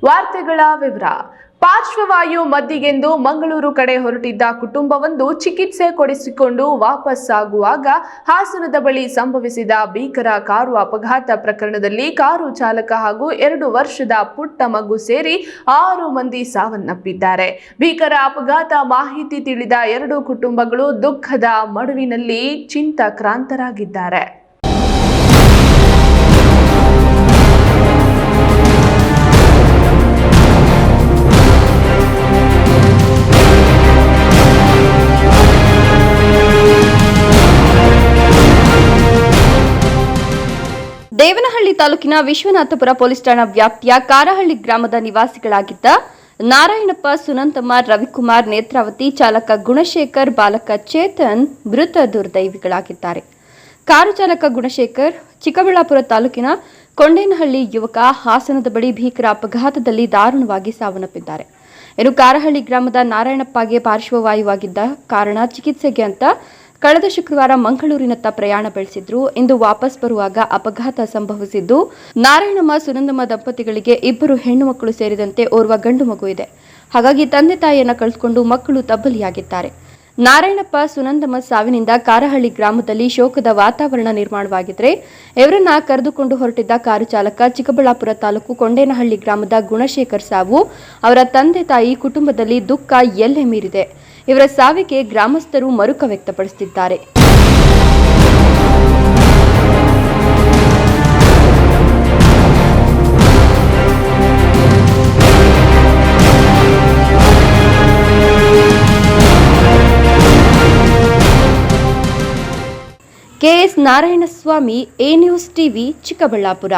ವಾರ್ತೆಗಳ ವಿವರ. ಪಾರ್ಶ್ವವಾಯು ಮದ್ದಿಗೆಂದು ಮಂಗಳೂರು ಕಡೆ ಹೊರಟಿದ್ದ ಕುಟುಂಬವೊಂದು ಚಿಕಿತ್ಸೆ ಕೊಡಿಸಿಕೊಂಡು ವಾಪಸ್ಸಾಗುವಾಗ ಹಾಸನದ ಬಳಿ ಸಂಭವಿಸಿದ ಭೀಕರ ಕಾರು ಅಪಘಾತ ಪ್ರಕರಣದಲ್ಲಿ ಕಾರು ಚಾಲಕ ಹಾಗೂ 2 ವರ್ಷದ ಪುಟ್ಟ ಮಗು ಸೇರಿ 6 ಮಂದಿ ಸಾವನ್ನಪ್ಪಿದ್ದಾರೆ. ಭೀಕರ ಅಪಘಾತ ಮಾಹಿತಿ ತಿಳಿದ 2 ಕುಟುಂಬಗಳು ದುಃಖದ ಮಡುವಿನಲ್ಲಿ ಚಿಂತಾಕ್ರಾಂತರಾಗಿದ್ದಾರೆ. ದೇವನಹಳ್ಳಿ ತಾಲೂಕಿನ ವಿಶ್ವನಾಥಪುರ ಪೊಲೀಸ್ ಠಾಣಾ ವ್ಯಾಪ್ತಿಯ ಕಾರಹಳ್ಳಿ ಗ್ರಾಮದ ನಿವಾಸಿಗಳಾಗಿದ್ದ ನಾರಾಯಣಪ್ಪ, ಸುನಂದಮ್ಮ, ರವಿಕುಮಾರ್, ನೇತ್ರಾವತಿ, ಚಾಲಕ ಗುಣಶೇಖರ್, ಬಾಲಕ ಚೇತನ್ ಮೃತ ದುರ್ದೈವಿಗಳಾಗಿದ್ದಾರೆ. ಕಾರು ಚಾಲಕ ಗುಣಶೇಖರ್ ಚಿಕ್ಕಬಳ್ಳಾಪುರ ತಾಲೂಕಿನ ಕೊಂಡೇನಹಳ್ಳಿ ಯುವಕ ಹಾಸನದ ಬಳಿ ಭೀಕರ ಅಪಘಾತದಲ್ಲಿ ದಾರುಣವಾಗಿ ಸಾವನ್ನಪ್ಪಿದ್ದಾರೆ. ಇನ್ನು ಕಾರಹಳ್ಳಿ ಗ್ರಾಮದ ನಾರಾಯಣಪ್ಪಗೆ ಪಾರ್ಶ್ವವಾಯುವಾಗಿದ್ದ ಕಾರಣ ಚಿಕಿತ್ಸೆಗೆ ಅಂತ ಕಳೆದ ಶುಕ್ರವಾರ ಮಂಗಳೂರಿನತ್ತ ಪ್ರಯಾಣ ಬೆಳೆಸಿದ್ರು. ಇಂದು ವಾಪಸ್ ಬರುವಾಗ ಅಪಘಾತ ಸಂಭವಿಸಿದ್ದು, ನಾರಾಯಣಮ್ಮ, ಸುನಂದಮ್ಮ ದಂಪತಿಗಳಿಗೆ 2 ಹೆಣ್ಣು ಮಕ್ಕಳು ಸೇರಿದಂತೆ ಓರ್ವ ಗಂಡು ಮಗು ಇದೆ. ಹಾಗಾಗಿ ತಂದೆ ತಾಯಿಯನ್ನ ಕಳೆದುಕೊಂಡು ಮಕ್ಕಳು ತಬ್ಬಲಿಯಾಗಿದ್ದಾರೆ. ನಾರಾಯಣಪ್ಪ, ಸುನಂದಮ್ಮ ಸಾವಿನಿಂದ ಕಾರಹಳ್ಳಿ ಗ್ರಾಮದಲ್ಲಿ ಶೋಕದ ವಾತಾವರಣ ನಿರ್ಮಾಣವಾಗಿದ್ರೆ, ಇವರನ್ನ ಕರೆದುಕೊಂಡು ಹೊರಟಿದ್ದ ಕಾರು ಚಾಲಕ ಚಿಕ್ಕಬಳ್ಳಾಪುರ ತಾಲೂಕು ಕೊಂಡೇನಹಳ್ಳಿ ಗ್ರಾಮದ ಗುಣಶೇಖರ್ ಸಾವು ಅವರ ತಂದೆ ತಾಯಿ ಕುಟುಂಬದಲ್ಲಿ ದುಃಖ ಎಲ್ಲೆ ಮೀರಿದೆ. ಇವರ ಸಾವಿಗೆ ಗ್ರಾಮಸ್ಥರು ಮರುಕ ವ್ಯಕ್ತಪಡಿಸುತ್ತಿದ್ದಾರೆ. KS Narayanaswamy, A news TV, Chikkaballapur.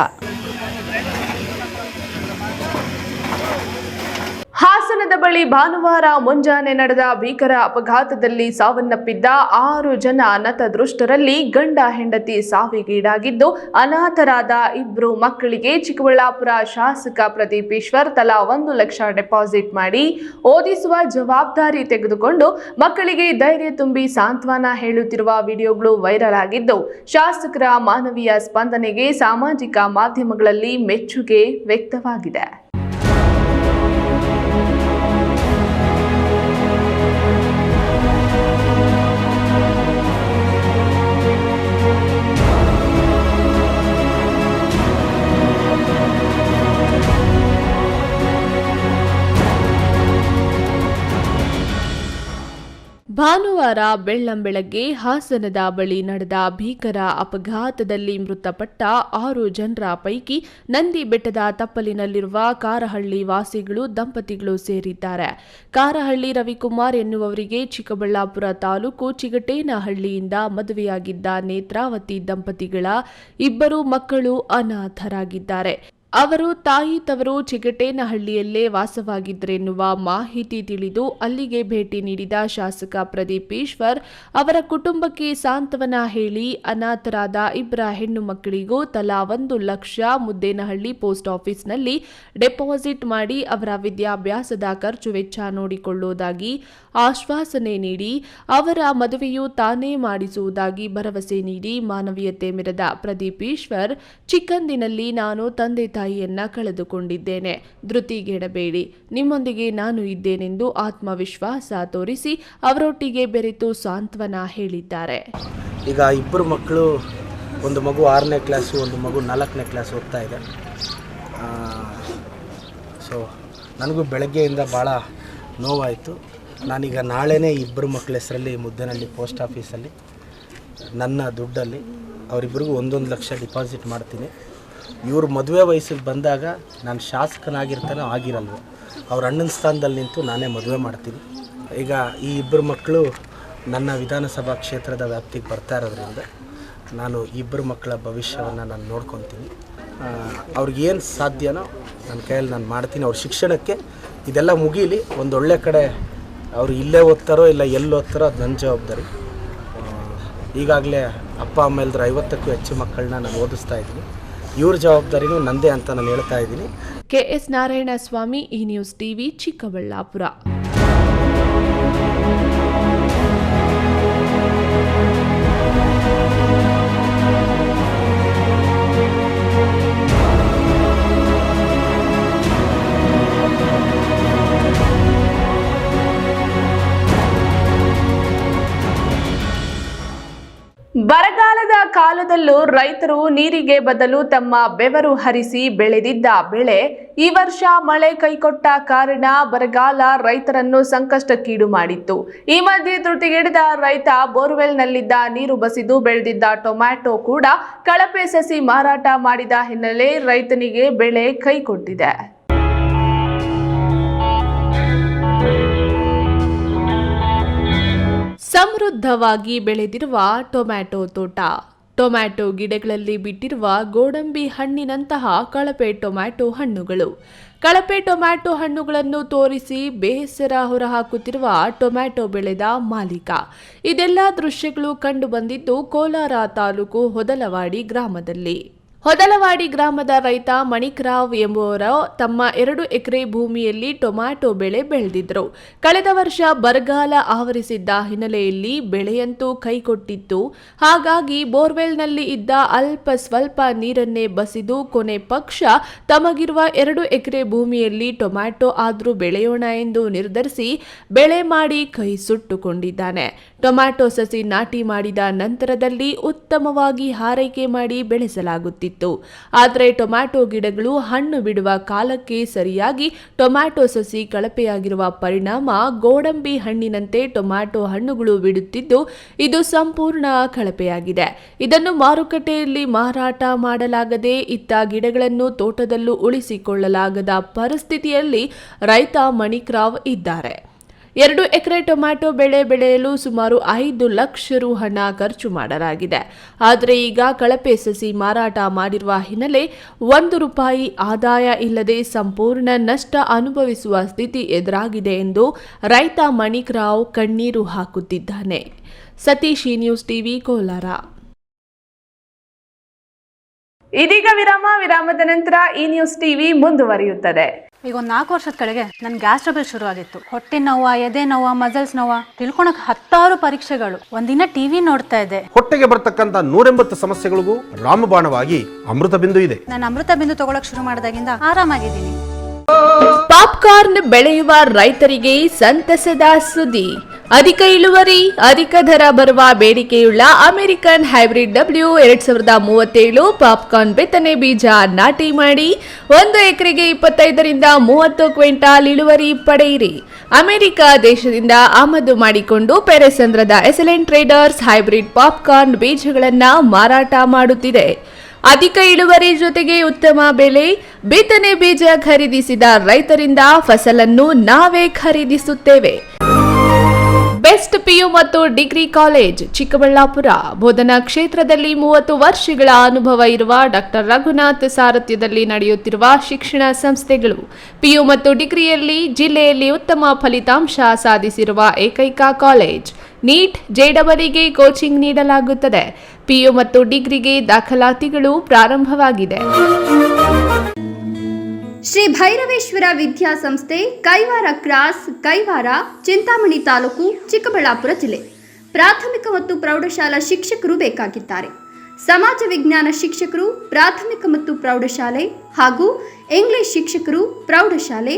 ಹಾಸನದ ಬಳಿ ಭಾನುವಾರ ಮುಂಜಾನೆ ನಡೆದ ಭೀಕರ ಅಪಘಾತದಲ್ಲಿ ಸಾವನ್ನಪ್ಪಿದ್ದ 6 ಜನ ನತದೃಷ್ಟರಲ್ಲಿ ಗಂಡ ಹೆಂಡತಿ ಸಾವಿಗೀಡಾಗಿದ್ದು, ಅನಾಥರಾದ 2 ಮಕ್ಕಳಿಗೆ ಚಿಕ್ಕಬಳ್ಳಾಪುರ ಶಾಸಕ ಪ್ರದೀಪ್ ಈಶ್ವರ್ ತಲಾ 1 ಲಕ್ಷ ಡೆಪಾಸಿಟ್ ಮಾಡಿ ಓದಿಸುವ ಜವಾಬ್ದಾರಿ ತೆಗೆದುಕೊಂಡು ಮಕ್ಕಳಿಗೆ ಧೈರ್ಯ ತುಂಬಿ ಸಾಂತ್ವನ ಹೇಳುತ್ತಿರುವ ವಿಡಿಯೋಗಳು ವೈರಲ್ ಆಗಿದ್ದು, ಶಾಸಕರ ಮಾನವೀಯ ಸ್ಪಂದನೆಗೆ ಸಾಮಾಜಿಕ ಮಾಧ್ಯಮಗಳಲ್ಲಿ ಮೆಚ್ಚುಗೆ ವ್ಯಕ್ತವಾಗಿದೆ. ಭಾನುವಾರ ಬೆಳ್ಳಂಬೆಳಗ್ಗೆ ಹಾಸನದ ಬಳಿ ನಡೆದ ಭೀಕರ ಅಪಘಾತದಲ್ಲಿ ಮೃತಪಟ್ಟ 6 ಜನರ ಪೈಕಿ ನಂದಿ ಬೆಟ್ಟದ ತಪ್ಪಲಿನಲ್ಲಿರುವ ಕಾರಹಳ್ಳಿ ವಾಸಿಗಳು ದಂಪತಿಗಳು ಸೇರಿದ್ದಾರೆ. ಕಾರಹಳ್ಳಿ ರವಿಕುಮಾರ್ ಎನ್ನುವವರಿಗೆ ಚಿಕ್ಕಬಳ್ಳಾಪುರ ತಾಲೂಕು ಚಿಗಟೇನಹಳ್ಳಿಯಿಂದ ಮದುವೆಯಾಗಿದ್ದ ನೇತ್ರಾವತಿ ದಂಪತಿಗಳ 2 ಮಕ್ಕಳು ಅನಾಥರಾಗಿದ್ದಾರೆ. ಅವರು ತಾಯಿ ತವರು ಚಿಗಟೇನಹಳ್ಳಿಯಲ್ಲೇ ವಾಸವಾಗಿದ್ದರೆನ್ನುವ ಮಾಹಿತಿ ತಿಳಿದು ಅಲ್ಲಿಗೆ ಭೇಟಿ ನೀಡಿದ ಶಾಸಕ ಪ್ರದೀಪ್ ಈಶ್ವರ್ ಅವರ ಕುಟುಂಬಕ್ಕೆ ಸಾಂತ್ವನ ಹೇಳಿ ಅನಾಥರಾದ 2 ಹೆಣ್ಣು ಮಕ್ಕಳಿಗೂ ತಲಾ 1 ಲಕ್ಷ ಮುದ್ದೇನಹಳ್ಳಿ ಪೋಸ್ಟ್ ಆಫೀಸ್ನಲ್ಲಿ ಡೆಪಾಸಿಟ್ ಮಾಡಿ ಅವರ ವಿದ್ಯಾಭ್ಯಾಸದ ಖರ್ಚು ವೆಚ್ಚ ನೋಡಿಕೊಳ್ಳುವುದಾಗಿ ಆಶ್ವಾಸನೆ ನೀಡಿ ಅವರ ಮದುವೆಯು ತಾನೇ ಮಾಡಿಸುವುದಾಗಿ ಭರವಸೆ ನೀಡಿ ಮಾನವೀಯತೆ ಮೆರೆದ ಪ್ರದೀಪ್ ಈಶ್ವರ್, ಚಿಕ್ಕಂದಿನಲ್ಲಿ ನಾನು ತಂದೆ ತಾಯಿಯನ್ನ ಕಳೆದುಕೊಂಡಿದ್ದೇನೆ, ಧೃತಿಗೆಡಬೇಡಿ, ನಿಮ್ಮೊಂದಿಗೆ ನಾನು ಇದ್ದೇನೆಂದು ಆತ್ಮವಿಶ್ವಾಸ ತೋರಿಸಿ ಅವರೊಟ್ಟಿಗೆ ಬೆರೆತು ಸಾಂತ್ವನ ಹೇಳಿದ್ದಾರೆ. ಈಗ 2 ಮಕ್ಕಳು, ಒಂದು ಮಗು 6ನೇ ಕ್ಲಾಸು, ಒಂದು ಮಗು 4ನೇ ಕ್ಲಾಸ್ ಓದ್ತಾ ಇದೆ. ಸೊ ನನಗೂ ಬೆಳಗ್ಗೆಯಿಂದ ಭಾಳ ನೋವಾಯಿತು. ನಾನೀಗ ನಾಳೆನೇ 2 ಮಕ್ಕಳ ಹೆಸರಲ್ಲಿ ಮುದ್ದೇನಹಳ್ಳಿ ಪೋಸ್ಟ್ ಆಫೀಸಲ್ಲಿ ನನ್ನ ದುಡ್ಡಲ್ಲಿ ಅವರಿಬ್ಬರಿಗೂ 1 ಲಕ್ಷ ಡಿಪಾಸಿಟ್ ಮಾಡ್ತೀನಿ. ಇವರು ಮದುವೆ ವಯಸ್ಸಿಗೆ ಬಂದಾಗ ನಾನು ಶಾಸಕನಾಗಿರ್ತಾನೋ ಆಗಿರಲ್ವೋ, ಅವ್ರ ಅಣ್ಣನ ಸ್ಥಾನದಲ್ಲಿ ನಿಂತು ನಾನೇ ಮದುವೆ ಮಾಡ್ತೀನಿ. ಈಗ ಈ 2 ಮಕ್ಕಳು ನನ್ನ ವಿಧಾನಸಭಾ ಕ್ಷೇತ್ರದ ವ್ಯಾಪ್ತಿಗೆ ಬರ್ತಾ ಇರೋದ್ರಿಂದ ನಾನು 2 ಮಕ್ಕಳ ಭವಿಷ್ಯವನ್ನು ನಾನು ನೋಡ್ಕೊತೀನಿ. ಅವ್ರಿಗೇನು ಸಾಧ್ಯನೋ ನನ್ನ ಕೈಯಲ್ಲಿ ನಾನು ಮಾಡ್ತೀನಿ. ಅವ್ರ ಶಿಕ್ಷಣಕ್ಕೆ ಇದೆಲ್ಲ ಮುಗೀಲಿ, ಒಂದೊಳ್ಳೆ ಕಡೆ ಅವರು ಇಲ್ಲೇ ಓದ್ತಾರೋ ಇಲ್ಲ ಎಲ್ಲಿ ಓದ್ತಾರೋ ಅದು ನನ್ನ ಜವಾಬ್ದಾರಿ. ಈಗಾಗಲೇ ಅಪ್ಪ ಅಮ್ಮ ಎಲ್ಲರೂ 50ಕ್ಕೂ ಹೆಚ್ಚು ಮಕ್ಕಳನ್ನ ನಾನು ಓದಿಸ್ತಾ ಇದ್ದೀನಿ. ಇವ್ರ ಜವಾಬ್ದಾರಿನೂ ನಂದೇ ಅಂತ ನಾನು ಹೇಳ್ತಾ ಇದ್ದೀನಿ. KS Narayanaswamy, E news TV, Chikkaballapur. ಬರಗಾಲದ ಕಾಲದಲ್ಲೂ ರೈತರು ನೀರಿಗೆ ಬದಲು ತಮ್ಮ ಬೆವರು ಹರಿಸಿ ಬೆಳೆದಿದ್ದ ಬೆಳೆ ಈ ವರ್ಷ ಮಳೆ ಕೈಕೊಟ್ಟ ಕಾರಣ ಬರಗಾಲ ರೈತರನ್ನು ಸಂಕಷ್ಟಕ್ಕೀಡು ಮಾಡಿತ್ತು. ಈ ಮಧ್ಯೆ ಧೃತಿಗೆಡಿದ ರೈತ ಬೋರ್ವೆಲ್ನಲ್ಲಿದ್ದ ನೀರು ಬಸಿದು ಬೆಳೆದಿದ್ದ ಟೊಮ್ಯಾಟೊ ಕೂಡ ಕಳಪೆ ಸಸಿ ಮಾರಾಟ ಮಾಡಿದ ಹಿನ್ನೆಲೆ ರೈತನಿಗೆ ಬೆಳೆ ಕೈಕೊಟ್ಟಿದೆ. ಸಮೃದ್ಧವಾಗಿ ಬೆಳೆದಿರುವ ಟೊಮ್ಯಾಟೊ ತೋಟ, ಟೊಮ್ಯಾಟೊ ಗಿಡಗಳಲ್ಲಿ ಬಿಟ್ಟಿರುವ ಗೋಡಂಬಿ ಹಣ್ಣಿನಂತಹ ಕಳಪೆ ಟೊಮ್ಯಾಟೊ ಹಣ್ಣುಗಳು. ಕಳಪೆ ಟೊಮ್ಯಾಟೊ ಹಣ್ಣುಗಳನ್ನು ತೋರಿಸಿ ಬೇಸರ ಹೊರಹಾಕುತ್ತಿರುವ ಟೊಮ್ಯಾಟೊ ಬೆಳೆದ ಮಾಲೀಕ. ಇದೆಲ್ಲ ದೃಶ್ಯಗಳು ಕಂಡು ಬಂದಿದ್ದು ಕೋಲಾರ ತಾಲೂಕು ಹೊದಲವಾಡಿ ಗ್ರಾಮದಲ್ಲಿ. ಹೊದಲವಾಡಿ ಗ್ರಾಮದ ರೈತ ಮಣಿಕರಾವ್ ಎಂಬುವರ ತಮ್ಮ 2 ಎಕರೆ ಭೂಮಿಯಲ್ಲಿ ಟೊಮ್ಯಾಟೊ ಬೆಳೆ ಬೆಳೆದಿದ್ರು. ಕಳೆದ ವರ್ಷ ಬರಗಾಲ ಆವರಿಸಿದ್ದ ಹಿನ್ನೆಲೆಯಲ್ಲಿ ಬೆಳೆಯಂತೂ ಕೈಕೊಟ್ಟಿತ್ತು. ಹಾಗಾಗಿ ಬೋರ್ವೆಲ್ನಲ್ಲಿ ಇದ್ದ ಅಲ್ಪ ಸ್ವಲ್ಪ ನೀರನ್ನೇ ಬಸಿದು ಕೊನೆ ಪಕ್ಷ ತಮಗಿರುವ 2 ಎಕರೆ ಭೂಮಿಯಲ್ಲಿ ಟೊಮ್ಯಾಟೊ ಆದ್ರೂ ಬೆಳೆಯೋಣ ಎಂದು ನಿರ್ಧರಿಸಿ ಬೆಳೆ ಮಾಡಿ ಕೈ ಸುಟ್ಟುಕೊಂಡಿದ್ದಾನೆ. ಟೊಮ್ಯಾಟೊ ಸಸಿ ನಾಟಿ ಮಾಡಿದ ನಂತರದಲ್ಲಿ ಉತ್ತಮವಾಗಿ ಹಾರೈಕೆ ಮಾಡಿ ಬೆಳೆಸಲಾಗುತ್ತಿತ್ತು. ಆದರೆ ಟೊಮ್ಯಾಟೊ ಗಿಡಗಳು ಹಣ್ಣು ಬಿಡುವ ಕಾಲಕ್ಕೆ ಸರಿಯಾಗಿ ಟೊಮ್ಯಾಟೊ ಸಸಿ ಕಳಪೆಯಾಗಿರುವ ಪರಿಣಾಮ ಗೋಡಂಬಿ ಹಣ್ಣಿನಂತೆ ಟೊಮ್ಯಾಟೊ ಹಣ್ಣುಗಳು ಬಿಡುತ್ತಿದ್ದು ಇದು ಸಂಪೂರ್ಣ ಕಳಪೆಯಾಗಿದೆ. ಇದನ್ನು ಮಾರುಕಟ್ಟೆಯಲ್ಲಿ ಮಾರಾಟ ಮಾಡಲಾಗದೆ ಇತ್ತ ಗಿಡಗಳನ್ನು ತೋಟದಲ್ಲೂ ಉಳಿಸಿಕೊಳ್ಳಲಾಗದ ಪರಿಸ್ಥಿತಿಯಲ್ಲಿ ರೈತ ಮಣಿಕರಾವ್ ಇದ್ದಾರೆ. 2 ಎಕರೆ ಟೊಮ್ಯಾಟೊ ಬೆಳೆ ಬೆಳೆಯಲು ಸುಮಾರು 5 ಲಕ್ಷ ರು ಹಣ ಖರ್ಚು ಮಾಡಲಾಗಿದೆ. ಆದರೆ ಈಗ ಕಳಪೆ ಸಸಿ ಮಾರಾಟ ಮಾಡಿರುವ ಹಿನ್ನೆಲೆ 1 ರೂಪಾಯಿ ಆದಾಯ ಇಲ್ಲದೆ ಸಂಪೂರ್ಣ ನಷ್ಟ ಅನುಭವಿಸುವ ಸ್ಥಿತಿ ಎದುರಾಗಿದೆ ಎಂದು ರೈತ ಮಣಿಕರಾವ್ ಕಣ್ಣೀರು ಹಾಕುತ್ತಿದ್ದಾನೆ. Satish, news TV, Kolar. ಇದೀಗ ವಿರಾಮದ ನಂತರ ಈ ನ್ಯೂಸ್ ಟಿವಿ ಮುಂದುವರಿಯುತ್ತದೆ. ಈಗ ಒಂದು 4 ವರ್ಷದ ಕೆಳಗೆ ನನ್ನ ಗ್ಯಾಸ್ ಟ್ರಬಲ್ ಶುರು ಆಗಿತ್ತು. ಹೊಟ್ಟೆ ನೋವು, ಎದೆ ನೋವು, ಮಸಲ್ಸ್ ನೋವು ತಿಳ್ಕೊಳಕ್ 10 ಪರೀಕ್ಷೆಗಳು. ಒಂದಿನ ಟಿವಿ ನೋಡ್ತಾ ಇದ್ದೆ. ಹೊಟ್ಟೆಗೆ ಬರ್ತಕ್ಕಂತ 180 ಸಮಸ್ಯೆಗಳಿಗೂ ರಾಮಬಾಣವಾಗಿ ಅಮೃತ ಬಿಂದು ಇದೆ. ನಾನು ಅಮೃತ ಬಿಂದು ತಗೊಳಕ್ ಶುರು ಮಾಡಿದಾಗಿಂದ ಆರಾಮಾಗಿದ್ದೀನಿ. ಪಾಪ್ಕಾರ್ನ್ ಬೆಳೆಯುವ ರೈತರಿಗೆ ಸಂತಸದ ಸುದ್ದಿ. ಅಧಿಕ ಇಳುವರಿ, ಅಧಿಕ ದರ ಬರುವ ಬೇಡಿಕೆಯುಳ್ಳ ಅಮೆರಿಕನ್ ಹೈಬ್ರಿಡ್ W2037 ಪಾಪ್ಕಾರ್ನ್ ಬಿತ್ತನೆ ಬೀಜ ನಾಟಿ ಮಾಡಿ 1 ಎಕರೆಗೆ 25 ರಿಂದ 30 ಕ್ವಿಂಟಾಲ್ ಇಳುವರಿ ಪಡೆಯಿರಿ. ಅಮೆರಿಕ ದೇಶದಿಂದ ಆಮದು ಮಾಡಿಕೊಂಡು ಪೆರೆಸಂದ್ರದ ಎಸಲೆಂಟ್ ಟ್ರೇಡರ್ಸ್ ಹೈಬ್ರಿಡ್ ಪಾಪ್ಕಾರ್ನ್ ಬೀಜಗಳನ್ನು ಮಾರಾಟ ಮಾಡುತ್ತಿದೆ. ಅಧಿಕ ಇಳುವರಿ ಜೊತೆಗೆ ಉತ್ತಮ ಬೆಲೆ, ಬಿತ್ತನೆ ಬೀಜ ಖರೀದಿಸಿದ ರೈತರಿಂದ ಫಸಲನ್ನು ನಾವೇ ಖರೀದಿಸುತ್ತೇವೆ. ಬೆಸ್ಟ್ ಪಿಯು ಮತ್ತು ಡಿಗ್ರಿ ಕಾಲೇಜ್ ಚಿಕ್ಕಬಳ್ಳಾಪುರ. ಬೋಧನಾ ಕ್ಷೇತ್ರದಲ್ಲಿ 30 ವರ್ಷಗಳ ಅನುಭವ ಇರುವ ಡಾಕ್ಟರ್ ರಘುನಾಥ್ ಸಾರಥ್ಯದಲ್ಲಿ ನಡೆಯುತ್ತಿರುವ ಶಿಕ್ಷಣ ಸಂಸ್ಥೆಗಳು. ಪಿಯು ಮತ್ತು ಡಿಗ್ರಿಯಲ್ಲಿ ಜಿಲ್ಲೆಯಲ್ಲಿ ಉತ್ತಮ ಫಲಿತಾಂಶ ಸಾಧಿಸಿರುವ ಏಕೈಕ ಕಾಲೇಜ್. ನೀಟ್, JEE ಕೋಚಿಂಗ್ ನೀಡಲಾಗುತ್ತದೆ. ಪಿಯು ಮತ್ತು ಡಿಗ್ರಿಗೆ ದಾಖಲಾತಿಗಳು ಪ್ರಾರಂಭವಾಗಿದೆ. ಶ್ರೀ ಭೈರವೇಶ್ವರ ವಿದ್ಯಾಸಂಸ್ಥೆ, ಕೈವಾರ ಕ್ರಾಸ್, ಕೈವಾರ, ಚಿಂತಾಮಣಿ ತಾಲೂಕು, ಚಿಕ್ಕಬಳ್ಳಾಪುರ ಜಿಲ್ಲೆ. ಪ್ರಾಥಮಿಕ ಮತ್ತು ಪ್ರೌಢಶಾಲಾ ಶಿಕ್ಷಕರು ಬೇಕಾಗಿದ್ದಾರೆ. ಸಮಾಜ ವಿಜ್ಞಾನ ಶಿಕ್ಷಕರು, ಪ್ರಾಥಮಿಕ ಮತ್ತು ಪ್ರೌಢಶಾಲೆ ಹಾಗೂ ಇಂಗ್ಲಿಷ್ ಶಿಕ್ಷಕರು, ಪ್ರೌಢಶಾಲೆ,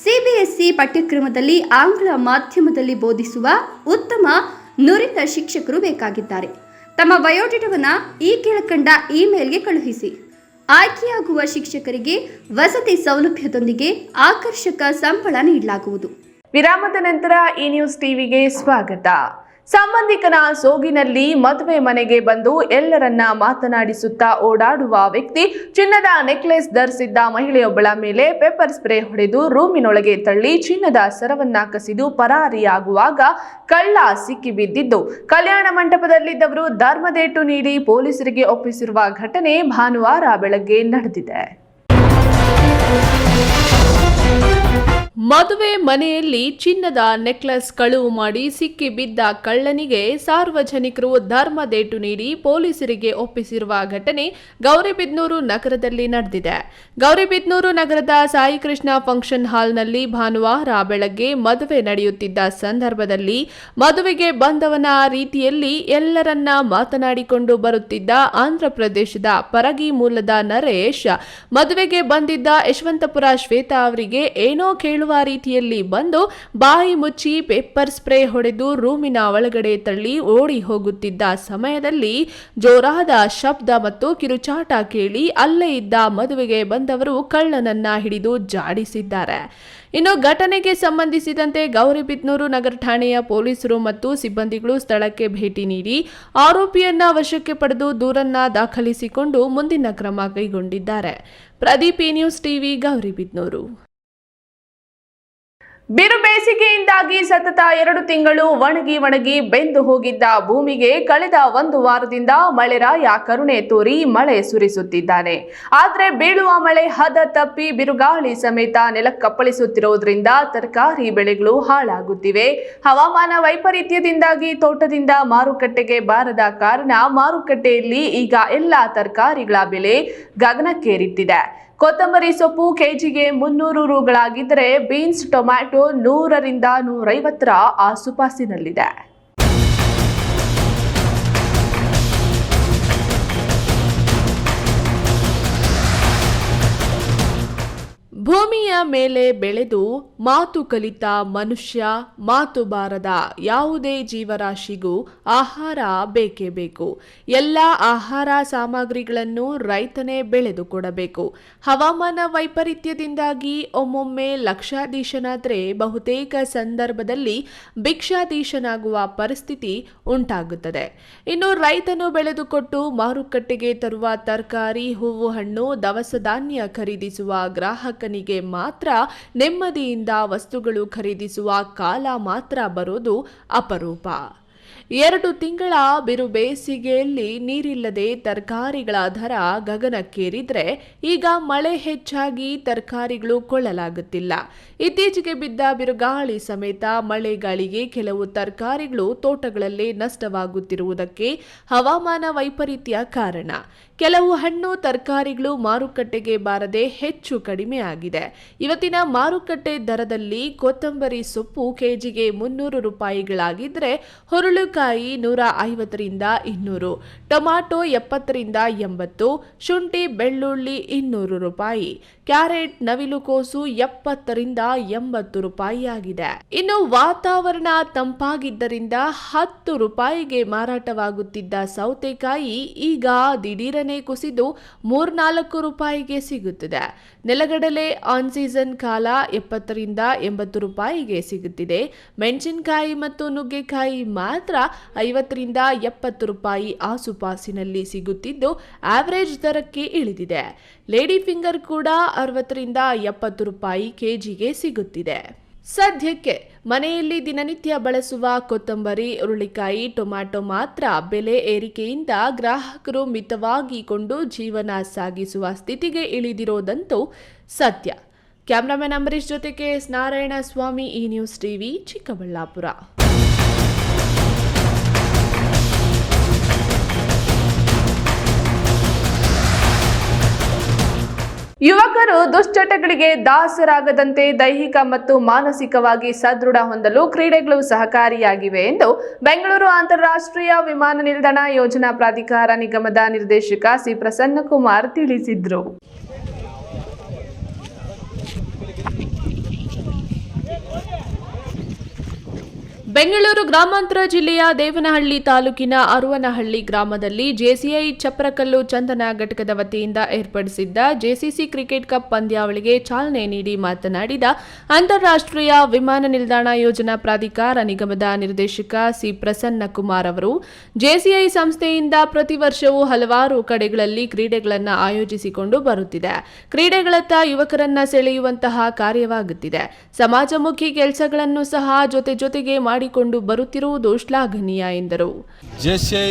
CBSE ಪಠ್ಯಕ್ರಮದಲ್ಲಿ ಆಂಗ್ಲ ಮಾಧ್ಯಮದಲ್ಲಿ ಬೋಧಿಸುವ ಉತ್ತಮ ನುರಿತ ಶಿಕ್ಷಕರು ಬೇಕಾಗಿದ್ದಾರೆ. ತಮ್ಮ ಬಯೋಡೇಟಾವನ್ನು ಈ ಕೆಳಕಂಡ ಇಮೇಲ್ಗೆ ಕಳುಹಿಸಿ. ಆಯ್ಕೆಯಾಗುವ ಶಿಕ್ಷಕರಿಗೆ ವಸತಿ ಸೌಲಭ್ಯದೊಂದಿಗೆ ಆಕರ್ಷಕ ಸಂಬಳ ನೀಡಲಾಗುವುದು. ವಿರಾಮದ ನಂತರ ಈ ನ್ಯೂಸ್ ಟಿವಿಗೆ ಸ್ವಾಗತ. ಸಂಬಂಧಿಕನ ಸೋಗಿನಲ್ಲಿ ಮದುವೆ ಮನೆಗೆ ಬಂದು ಎಲ್ಲರನ್ನ ಮಾತನಾಡಿಸುತ್ತಾ ಓಡಾಡುವ ವ್ಯಕ್ತಿ ಚಿನ್ನದ ನೆಕ್ಲೆಸ್ ಧರಿಸಿದ್ದ ಮಹಿಳೆಯೊಬ್ಬಳ ಮೇಲೆ ಪೆಪ್ಪರ್ ಸ್ಪ್ರೇ ಹೊಡೆದು ರೂಮಿನೊಳಗೆ ತಳ್ಳಿ ಚಿನ್ನದ ಸರವನ್ನ ಕಸಿದು ಪರಾರಿಯಾಗುವಾಗ ಕಳ್ಳ ಸಿಕ್ಕಿಬಿದ್ದಿದ್ದು ಕಲ್ಯಾಣ ಮಂಟಪದಲ್ಲಿದ್ದವರು ಧರ್ಮದೇಟು ನೀಡಿ ಪೊಲೀಸರಿಗೆ ಒಪ್ಪಿಸಿರುವ ಘಟನೆ ಭಾನುವಾರ ಬೆಳಗ್ಗೆ ನಡೆದಿದೆ. ಮದುವೆ ಮನೆಯಲ್ಲಿ ಚಿನ್ನದ ನೆಕ್ಲೆಸ್ ಕಳುವು ಮಾಡಿ ಸಿಕ್ಕಿ ಬಿದ್ದ ಕಳ್ಳನಿಗೆ ಸಾರ್ವಜನಿಕರು ಧರ್ಮದೇಟು ನೀಡಿ ಪೊಲೀಸರಿಗೆ ಒಪ್ಪಿಸಿರುವ ಘಟನೆ ಗೌರಿಬಿದನೂರು ನಗರದಲ್ಲಿ ನಡೆದಿದೆ. ಗೌರಿಬಿದನೂರು ನಗರದ ಸಾಯಿ ಕೃಷ್ಣ ಫಂಕ್ಷನ್ ಹಾಲ್ನಲ್ಲಿ ಭಾನುವಾರ ಬೆಳಗ್ಗೆ ಮದುವೆ ನಡೆಯುತ್ತಿದ್ದ ಸಂದರ್ಭದಲ್ಲಿ ಮದುವೆಗೆ ಬಂದವನ ರೀತಿಯಲ್ಲಿ ಎಲ್ಲರನ್ನ ಮಾತನಾಡಿಕೊಂಡು ಬರುತ್ತಿದ್ದ ಆಂಧ್ರಪ್ರದೇಶದ ಪರಗಿ ಮೂಲದ ನರೇಶ್ ಮದುವೆಗೆ ಬಂದಿದ್ದ ಯಶವಂತಪುರ ಶ್ವೇತಾ ಅವರಿಗೆ ಏನೋ ಕೇಳುವ ಬೀಳುವ ರೀತಿಯಲ್ಲಿ ಬಂದು ಬಾಯಿ ಮುಚ್ಚಿ ಪೇಪರ್ ಸ್ಪ್ರೇ ಹೊಡೆದು ರೂಮಿನ ಒಳಗಡೆ ತಳ್ಳಿ ಓಡಿ ಹೋಗುತ್ತಿದ್ದ ಸಮಯದಲ್ಲಿ ಜೋರಾದ ಶಬ್ದ ಮತ್ತು ಕಿರುಚಾಟ ಕೇಳಿ ಅಲ್ಲೇ ಇದ್ದ ಮದುವೆಗೆ ಬಂದವರು ಕಳ್ಳನನ್ನ ಹಿಡಿದು ಜಾಡಿಸಿದ್ದಾರೆ. ಇನ್ನು ಘಟನೆಗೆ ಸಂಬಂಧಿಸಿದಂತೆ ಗೌರಿಬಿದನೂರು ನಗರ ಠಾಣೆಯ ಪೊಲೀಸರು ಮತ್ತು ಸಿಬ್ಬಂದಿಗಳು ಸ್ಥಳಕ್ಕೆ ಭೇಟಿ ನೀಡಿ ಆರೋಪಿಯನ್ನ ವಶಕ್ಕೆ ಪಡೆದು ದೂರನ್ನ ದಾಖಲಿಸಿಕೊಂಡು ಮುಂದಿನ ಕ್ರಮ ಕೈಗೊಂಡಿದ್ದಾರೆ. Pradeep news TV Gauribidanur. ಬಿರು ಬೇಸಿಗೆಯಿಂದಾಗಿ ಸತತ 2 ತಿಂಗಳು ಒಣಗಿ ಬೆಂದು ಹೋಗಿದ್ದ ಭೂಮಿಗೆ ಕಳೆದ 1 ವಾರದಿಂದ ಮಳೆರಾಯ ಕರುಣೆ ತೋರಿ ಮಳೆ ಸುರಿಸುತ್ತಿದ್ದಾನೆ. ಆದರೆ ಬೀಳುವ ಮಳೆ ಹದ ತಪ್ಪಿ ಬಿರುಗಾಳಿ ಸಮೇತ ನೆಲಕ್ಕಪ್ಪಳಿಸುತ್ತಿರುವುದರಿಂದ ತರಕಾರಿ ಬೆಳೆಗಳು ಹಾಳಾಗುತ್ತಿವೆ. ಹವಾಮಾನ ವೈಪರೀತ್ಯದಿಂದಾಗಿ ತೋಟದಿಂದ ಮಾರುಕಟ್ಟೆಗೆ ಬಾರದ ಕಾರಣ ಮಾರುಕಟ್ಟೆಯಲ್ಲಿ ಈಗ ಎಲ್ಲಾ ತರಕಾರಿಗಳ ಬೆಲೆ ಗಗನಕ್ಕೇರಿಟ್ಟಿದೆ. ಕೊತ್ತಂಬರಿ ಸೊಪ್ಪು ಕೆಜಿಗೆ 300 ರೂಗಳಾಗಿದ್ದರೆ ಬೀನ್ಸ್, ಟೊಮ್ಯಾಟೊ 100 ರಿಂದ 150 ಆಸುಪಾಸಿನಲ್ಲಿದೆ. ಭೂಮಿಯ ಮೇಲೆ ಬೆಳೆದು ಮಾತು ಕಲಿತ ಮನುಷ್ಯ, ಮಾತು ಬಾರದ ಯಾವುದೇ ಜೀವರಾಶಿಗೂ ಆಹಾರ ಬೇಕೇ ಬೇಕು. ಎಲ್ಲ ಆಹಾರ ಸಾಮಗ್ರಿಗಳನ್ನು ರೈತನೇ ಬೆಳೆದು ಕೊಡಬೇಕು. ಹವಾಮಾನ ವೈಪರೀತ್ಯದಿಂದಾಗಿ ಒಮ್ಮೊಮ್ಮೆ ಲಕ್ಷಾಧೀಶನಾದರೆ ಬಹುತೇಕ ಸಂದರ್ಭದಲ್ಲಿ ಭಿಕ್ಷಾಧೀಶನಾಗುವ ಪರಿಸ್ಥಿತಿ ಉಂಟಾಗುತ್ತದೆ. ಇನ್ನು ರೈತನು ಬೆಳೆದುಕೊಟ್ಟು ಮಾರುಕಟ್ಟೆಗೆ ತರುವ ತರಕಾರಿ, ಹೂವು, ಹಣ್ಣು, ದವಸ ಧಾನ್ಯ ಖರೀದಿಸುವ ಗ್ರಾಹಕನಿಗೆ ಮಾತ್ರ ನೆಮ್ಮದಿಯಿಂದ ವಸ್ತುಗಳು ಖರೀದಿಸುವ ಕಾಲ ಮಾತ್ರ ಬರೋದು ಅಪರೂಪ. 2 ತಿಂಗಳ ಬಿರು ಬೇಸಿಗೆಯಲ್ಲಿ ನೀರಿಲ್ಲದೆ ತರಕಾರಿಗಳ ದರ ಗಗನಕ್ಕೇರಿದ್ರೆ ಈಗ ಮಳೆ ಹೆಚ್ಚಾಗಿ ತರಕಾರಿಗಳು ಕೊಳ್ಳಲಾಗುತ್ತಿಲ್ಲ. ಇತ್ತೀಚೆಗೆ ಬಿದ್ದ ಬಿರುಗಾಳಿ ಸಮೇತ ಮಳೆಗಾಳಿಗೆ ಕೆಲವು ತರಕಾರಿಗಳು ತೋಟಗಳಲ್ಲೇ ನಷ್ಟವಾಗುತ್ತಿರುವುದಕ್ಕೆ ಹವಾಮಾನ ವೈಪರೀತ್ಯ ಕಾರಣ. ಕೆಲವು ಹಣ್ಣು ತರಕಾರಿಗಳು ಮಾರುಕಟ್ಟೆಗೆ ಬಾರದೆ ಹೆಚ್ಚು ಕಡಿಮೆ ಆಗಿದೆ. ಇವತ್ತಿನ ಮಾರುಕಟ್ಟೆ ದರದಲ್ಲಿ ಕೊತ್ತಂಬರಿ ಸೊಪ್ಪು ಕೆಜಿಗೆ 300 ರೂಪಾಯಿಗಳಾಗಿದ್ದರೆ ಹುರುಳುಕಾಯಿ 150 ರಿಂದ 200, ಟೊಮಾಟೊ 70 ರಿಂದ 80, ಶುಂಠಿ ಬೆಳ್ಳುಳ್ಳಿ 200 ರೂಪಾಯಿ, ಕ್ಯಾರೆಟ್ ನವಿಲುಕೋಸು 70 ರಿಂದ 80 ರೂಪಾಯಿ ಆಗಿದೆ. ಇನ್ನು ವಾತಾವರಣ ತಂಪಾಗಿದ್ದರಿಂದ 10 ರೂಪಾಯಿಗೆ ಮಾರಾಟವಾಗುತ್ತಿದ್ದ ಸೌತೆಕಾಯಿ ಈಗ ದಿಢೀರನೆ ಕುಸಿದು 3-4 ರೂಪಾಯಿಗೆ ಸಿಗುತ್ತಿದೆ. ನೆಲಗಡಲೆ ಆನ್ ಸೀಸನ್ ಕಾಲ 70 ರಿಂದ 80 ರೂಪಾಯಿಗೆ ಸಿಗುತ್ತಿದೆ. ಮೆಣಸಿನಕಾಯಿ ಮತ್ತು ನುಗ್ಗೆಕಾಯಿ ಮಾತ್ರ 50 ರಿಂದ 70 ರೂಪಾಯಿ ಆಸುಪಾಸಿನಲ್ಲಿ ಸಿಗುತ್ತಿದ್ದು ಆವರೇಜ್ ದರಕ್ಕೆ ಇಳಿದಿದೆ. ಲೇಡಿ ಫಿಂಗರ್ ಕೂಡ 60 ರಿಂದ 70 ರೂಪಾಯಿ ಕೆಜಿಗೆ ಸಿಗುತ್ತಿದೆ. ಸದ್ಯಕ್ಕೆ ಮನೆಯಲ್ಲಿ ದಿನನಿತ್ಯ ಬಳಸುವ ಕೊತ್ತಂಬರಿ, ಹುರುಳಿಕಾಯಿ, ಟೊಮ್ಯಾಟೊ ಮಾತ್ರ ಬೆಲೆ ಏರಿಕೆಯಿಂದ ಗ್ರಾಹಕರು ಮಿತವಾಗಿ ಕೊಂಡು ಜೀವನ ಸಾಗಿಸುವ ಸ್ಥಿತಿಗೆ ಇಳಿದಿರೋದಂತೂ ಸತ್ಯ. ಕ್ಯಾಮರಾಮನ್ ಅಂಬರೀಶ್ ಜೊತೆ KS ನಾರಾಯಣ ಸ್ವಾಮಿ, ಈ ನ್ಯೂಸ್ ಟಿವಿ, ಚಿಕ್ಕಬಳ್ಳಾಪುರ. ಯುವಕರು ದುಶ್ಚಟಗಳಿಗೆ ದಾಸರಾಗದಂತೆ ದೈಹಿಕ ಮತ್ತು ಮಾನಸಿಕವಾಗಿ ಸದೃಢ ಹೊಂದಲು ಕ್ರೀಡೆಗಳು ಸಹಕಾರಿಯಾಗಿವೆ ಎಂದು ಬೆಂಗಳೂರು ಅಂತಾರಾಷ್ಟ್ರೀಯ ವಿಮಾನ ನಿಲ್ದಾಣ ಯೋಜನಾ ಪ್ರಾಧಿಕಾರ ನಿಗಮದ ನಿರ್ದೇಶಕ ಸಿ ಪ್ರಸನ್ನಕುಮಾರ್ ತಿಳಿಸಿದರು. ಬೆಂಗಳೂರು ಗ್ರಾಮಾಂತರ ಜಿಲ್ಲೆಯ ದೇವನಹಳ್ಳಿ ತಾಲೂಕಿನ ಅರುವನಹಳ್ಳಿ ಗ್ರಾಮದಲ್ಲಿ ಜೆಸಿಐ ಚಪ್ರಕಲ್ಲು ಚಂದನ ಘಟಕದ ವತಿಯಿಂದ ಏರ್ಪಡಿಸಿದ್ದ ಜೆಸಿಸಿ ಕ್ರಿಕೆಟ್ ಕಪ್ ಪಂದ್ಯಾವಳಿಗೆ ಚಾಲನೆ ನೀಡಿ ಮಾತನಾಡಿದ ಅಂತಾರಾಷ್ಟ್ರೀಯ ವಿಮಾನ ನಿಲ್ದಾಣ ಯೋಜನಾ ಪ್ರಾಧಿಕಾರ ನಿಗಮದ ನಿರ್ದೇಶಕ ಸಿ ಪ್ರಸನ್ನಕುಮಾರ್ ಅವರು, ಜೆಸಿಐ ಸಂಸ್ಥೆಯಿಂದ ಪ್ರತಿ ವರ್ಷವೂ ಹಲವಾರು ಕಡೆಗಳಲ್ಲಿ ಕ್ರೀಡೆಗಳನ್ನು ಆಯೋಜಿಸಿಕೊಂಡು ಬರುತ್ತಿದೆ. ಕ್ರೀಡೆಗಳತ್ತ ಯುವಕರನ್ನ ಸೆಳೆಯುವಂತಹ ಕಾರ್ಯವಾಗುತ್ತಿದೆ. ಸಮಾಜಮುಖಿ ಕೆಲಸಗಳನ್ನು ಸಹ ಜೊತೆಗೆ ಮಾಡಿಕೊಂಡು ಬರುತ್ತಿರುವುದು ಶ್ಲಾಘನೀಯ ಎಂದರು. ಜೆಸಿಐ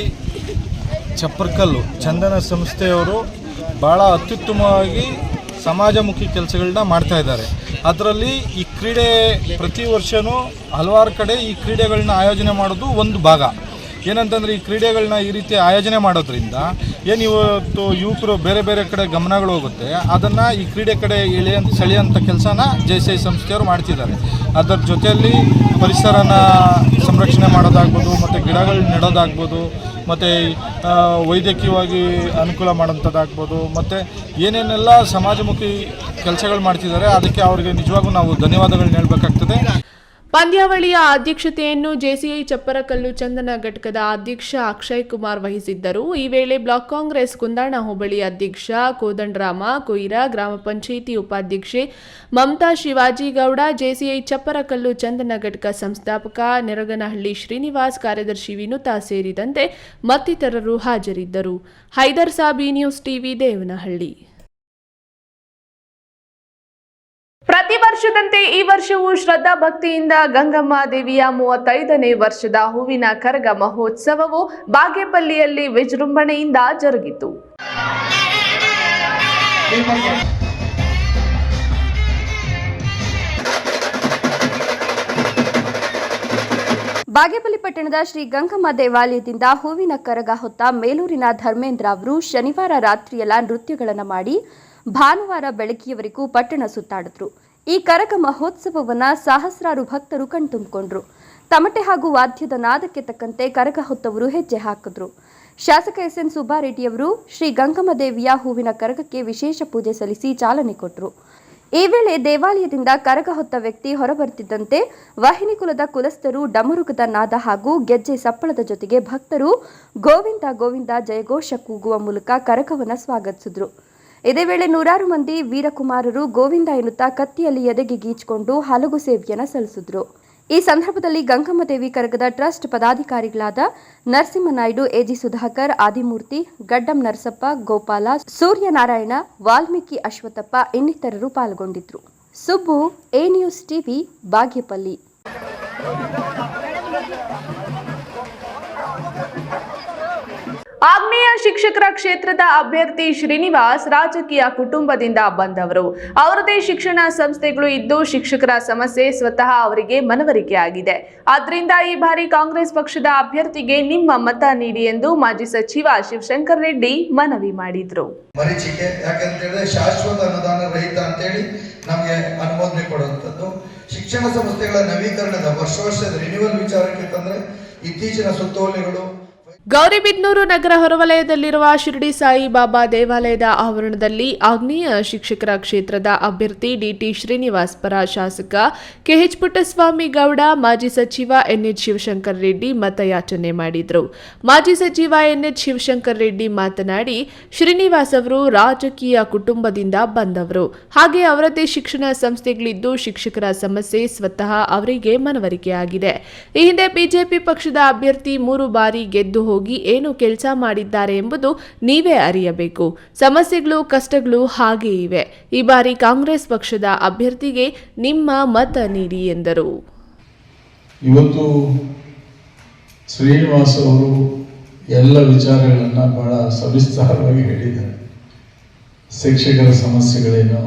ಚಪ್ರಕಲ್ಲು ಚಂದನ ಸಂಸ್ಥೆಯವರು ಭಾಳ ಅತ್ಯುತ್ತಮವಾಗಿ ಸಮಾಜಮುಖಿ ಕೆಲಸಗಳನ್ನ ಮಾಡ್ತಾ ಇದ್ದಾರೆ. ಅದರಲ್ಲಿ ಈ ಕ್ರೀಡೆ ಪ್ರತಿ ವರ್ಷವೂ ಹಲವಾರು ಕಡೆ ಈ ಕ್ರೀಡೆಗಳನ್ನ ಆಯೋಜನೆ ಮಾಡೋದು ಒಂದು ಭಾಗ. ಏನಂತಂದರೆ ಈ ಕ್ರೀಡೆಗಳನ್ನ ಈ ರೀತಿ ಆಯೋಜನೆ ಮಾಡೋದ್ರಿಂದ ಏನು ಇವತ್ತು ಯುವಕರು ಬೇರೆ ಬೇರೆ ಕಡೆ ಗಮನಗಳು ಹೋಗುತ್ತೆ, ಅದನ್ನು ಈ ಕ್ರೀಡೆ ಕಡೆ ಸೆಳೆಯುವಂಥ ಕೆಲಸನ ಜೆಸಿಐ ಸಂಸ್ಥೆಯವರು ಮಾಡ್ತಿದ್ದಾರೆ. ಅದರ ಜೊತೆಯಲ್ಲಿ ಪರಿಸರನ ಸಂರಕ್ಷಣೆ ಮಾಡೋದಾಗ್ಬೋದು, ಮತ್ತು ಗಿಡಗಳು ನೆಡೋದಾಗ್ಬೋದು, ಮತ್ತು ವೈದ್ಯಕೀಯವಾಗಿ ಅನುಕೂಲ ಮಾಡೋಂಥದ್ದಾಗ್ಬೋದು, ಮತ್ತು ಏನೇನೆಲ್ಲ ಸಮಾಜಮುಖಿ ಕೆಲಸಗಳು ಮಾಡ್ತಿದ್ದಾರೆ ಅದಕ್ಕೆ ಅವರಿಗೆ ನಿಜವಾಗೂ ನಾವು ಧನ್ಯವಾದಗಳನ್ನ ಹೇಳಬೇಕಾಗ್ತದೆ. ಪಂದ್ಯಾವಳಿಯ ಅಧ್ಯಕ್ಷತೆಯನ್ನು ಜೆಸಿಐ ಚಪ್ಪರಕಲ್ಲು ಚಂದನ ಘಟಕದ ಅಧ್ಯಕ್ಷ ಅಕ್ಷಯ್ ಕುಮಾರ್ ವಹಿಸಿದ್ದರು. ಈ ವೇಳೆ ಬ್ಲಾಕ್ ಕಾಂಗ್ರೆಸ್ ಕುಂದಾಣ ಹೋಬಳಿ ಅಧ್ಯಕ್ಷ ಕೋದಂಡರಾಮ ಕೊಯಿರ, ಗ್ರಾಮ ಪಂಚಾಯಿತಿ ಉಪಾಧ್ಯಕ್ಷೆ ಮಮತಾ ಶಿವಾಜಿಗೌಡ, ಜೆಸಿಐ ಚಪ್ಪರಕಲ್ಲು ಚಂದನ ಘಟಕ ಸಂಸ್ಥಾಪಕ ನೆರಗನಹಳ್ಳಿ ಶ್ರೀನಿವಾಸ್, ಕಾರ್ಯದರ್ಶಿ ವಿನುತಾ ಸೇರಿದಂತೆ ಮತ್ತಿತರರು ಹಾಜರಿದ್ದರು. Haider Sabi, news TV, Devanahalli. ಪ್ರತಿ ವರ್ಷದಂತೆ ಈ ವರ್ಷವೂ ಶ್ರದ್ಧಾ ಭಕ್ತಿಯಿಂದ ಗಂಗಮ್ಮ ದೇವಿಯ 35ನೇ ವರ್ಷದ ಹೂವಿನ ಕರಗ ಮಹೋತ್ಸವವು ಬಾಗೇಪಲ್ಲಿಯಲ್ಲಿ ವಿಜೃಂಭಣೆಯಿಂದ ಜರುಗಿತು. ಬಾಗೇಪಲ್ಲಿ ಪಟ್ಟಣದ ಶ್ರೀ ಗಂಗಮ್ಮ ದೇವಾಲಯದಿಂದ ಹೂವಿನ ಕರಗ ಹೊತ್ತ ಮೇಲೂರಿನ ಧರ್ಮೇಂದ್ರ ಅವರು ಶನಿವಾರ ರಾತ್ರಿಯೆಲ್ಲ ನೃತ್ಯಗಳನ್ನು ಮಾಡಿ ಭಾನುವಾರ ಬೆಳಗ್ಗೆಯವರೆಗೂ ಪಟ್ಟಣ ಸುತ್ತಾಡಿದ್ರು. ಈ ಕರಗ ಮಹೋತ್ಸವವನ್ನು ಸಹಸ್ರಾರು ಭಕ್ತರು ಕಣ್ತುಂಬಿಕೊಂಡ್ರು. ತಮಟೆ ಹಾಗೂ ವಾದ್ಯದ ನಾದಕ್ಕೆ ತಕ್ಕಂತೆ ಕರಗ ಹೊತ್ತವರು ಹೆಜ್ಜೆ ಹಾಕಿದ್ರು. ಶಾಸಕ ಎಸ್ಎನ್ ಸುಬ್ಬಾರೆಡ್ಡಿಯವರು ಶ್ರೀ ಗಂಗಮ್ಮ ದೇವಿಯ ಹೂವಿನ ಕರಗಕ್ಕೆ ವಿಶೇಷ ಪೂಜೆ ಸಲ್ಲಿಸಿ ಚಾಲನೆ ಕೊಟ್ಟರು. ಈ ವೇಳೆ ದೇವಾಲಯದಿಂದ ಕರಗ ಹೊತ್ತ ವ್ಯಕ್ತಿ ಹೊರಬರುತ್ತಿದ್ದಂತೆ ವಾಹಿನಿ ಕುಲದ ಕುಲಸ್ಥರು ಡಮರುಗದ ನಾದ ಹಾಗೂ ಗೆಜ್ಜೆ ಸಪ್ಪಳದ ಜೊತೆಗೆ ಭಕ್ತರು ಗೋವಿಂದ ಗೋವಿಂದ ಜಯಘೋಷ ಕೂಗುವ ಮೂಲಕ ಕರಗವನ್ನು ಸ್ವಾಗತಿಸಿದ್ರು. ಇದೇ ವೇಳೆ ನೂರಾರು ಮಂದಿ ವೀರಕುಮಾರರು ಗೋವಿಂದ ಎನ್ನುತ್ತಾ ಕತ್ತಿಯಲ್ಲಿ ಎದೆಗೆ ಗೀಚಿಕೊಂಡು ಹಲಗು ಸೇವೆಯನ್ನು ಸಲ್ಲಿಸಿದ್ರು. ಈ ಸಂದರ್ಭದಲ್ಲಿ ಗಂಗಮ್ಮ ದೇವಿ ಕರಗದ ಟ್ರಸ್ಟ್ ಪದಾಧಿಕಾರಿಗಳಾದ ನರಸಿಂಹನಾಯ್ಡು, ಎಜಿ ಸುಧಾಕರ್, ಆದಿಮೂರ್ತಿ, ಗಡ್ಡಂ ನರಸಪ್ಪ, ಗೋಪಾಲ, ಸೂರ್ಯನಾರಾಯಣ, ವಾಲ್ಮೀಕಿ ಅಶ್ವತ್ಥಪ್ಪ ಇನ್ನಿತರರು ಪಾಲ್ಗೊಂಡಿದ್ರು. Subbu, A news TV, Bagepalli. ಆಗ್ನೇಯ ಶಿಕ್ಷಕರ ಕ್ಷೇತ್ರದ ಅಭ್ಯರ್ಥಿ ಶ್ರೀನಿವಾಸ್ ರಾಜಕೀಯ ಕುಟುಂಬದಿಂದ ಬಂದವರು. ಅವರದೇ ಶಿಕ್ಷಣ ಸಂಸ್ಥೆಗಳು ಇದ್ದು ಶಿಕ್ಷಕರ ಸಮಸ್ಯೆ ಸ್ವತಃ ಅವರಿಗೆ ಮನವರಿಕೆಯಾಗಿದೆ. ಆದ್ದರಿಂದ ಈ ಬಾರಿ ಕಾಂಗ್ರೆಸ್ ಪಕ್ಷದ ಅಭ್ಯರ್ಥಿಗೆ ನಿಮ್ಮ ಮತ ನೀಡಿ ಎಂದು ಮಾಜಿ ಸಚಿವ ಶಿವಶಂಕರ್ ರೆಡ್ಡಿ ಮನವಿ ಮಾಡಿದ್ರು. ಮರೀಚಿಕೆ ಯಾಕಂತೇಳಿದ್ರೆ ಶಾಶ್ವತ ಅನುದಾನ ರಹಿತ ಅಂತೇಳಿ ನಮಗೆ ಅನುಮೋದನೆ ಕೊಡುವಂಥದ್ದು. ಶಿಕ್ಷಣ ಸಂಸ್ಥೆಗಳ ನವೀಕರಣದ ವರ್ಷದ ರಿನ್ಯೂವಲ್ ವಿಚಾರಕ್ಕೆ ತಂದ್ರೆ ಇತ್ತೀಚಿನ ಸುತ್ತೋಲೆಗಳು ಗೌರಿಬಿದನೂರು ನಗರ ಹೊರವಲಯದಲ್ಲಿರುವ ಶಿರಡಿ ಸಾಯಿಬಾಬಾ ದೇವಾಲಯದ ಆವರಣದಲ್ಲಿ ಆಗ್ನೇಯ ಶಿಕ್ಷಕರ ಕ್ಷೇತ್ರದ ಅಭ್ಯರ್ಥಿ ಡಿಟಿ ಶ್ರೀನಿವಾಸ್ ಪರ ಶಾಸಕ ಕೆಎಚ್ ಪುಟ್ಟಸ್ವಾಮಿ ಗೌಡ, ಮಾಜಿ ಸಚಿವ ಎನ್ಎಚ್ ಶಿವಶಂಕರ್ ರೆಡ್ಡಿ ಮತಯಾಚನೆ ಮಾಡಿದರು. ಮಾಜಿ ಸಚಿವ ಎನ್ಎಚ್ ಶಿವಶಂಕರ್ ರೆಡ್ಡಿ ಮಾತನಾಡಿ, ಶ್ರೀನಿವಾಸ್ ಅವರು ರಾಜಕೀಯ ಕುಟುಂಬದಿಂದ ಬಂದವರು. ಹಾಗೆ ಅವರದ್ದೇ ಶಿಕ್ಷಣ ಸಂಸ್ಥೆಗಳಿದ್ದು ಶಿಕ್ಷಕರ ಸಮಸ್ಯೆ ಸ್ವತಃ ಅವರಿಗೆ ಮನವರಿಕೆಯಾಗಿದೆ. ಈ ಹಿಂದೆ ಬಿಜೆಪಿ ಪಕ್ಷದ ಅಭ್ಯರ್ಥಿ 3 ಬಾರಿ ಗೆದ್ದು ಹೋಗಿ ಏನು ಕೆಲಸ ಮಾಡಿದ್ದಾರೆ ಎಂಬುದು ನೀವೇ ಅರಿಯಬೇಕು. ಸಮಸ್ಯೆಗಳು, ಕಷ್ಟಗಳು ಹಾಗೆ ಇವೆ. ಈ ಬಾರಿ ಕಾಂಗ್ರೆಸ್ ಪಕ್ಷದ ಅಭ್ಯರ್ಥಿಗೆ ನಿಮ್ಮ ಮತ ನೀಡಿ ಎಂದರು. ಇವತ್ತು ಶ್ರೀನಿವಾಸ್ ಅವರು ಎಲ್ಲ ವಿಚಾರಗಳನ್ನು ಬಹಳ ಸವಿಸ್ತಾರವಾಗಿ ಹೇಳಿದ್ದಾರೆ. ಶಿಕ್ಷಕರ ಸಮಸ್ಯೆಗಳೇನು,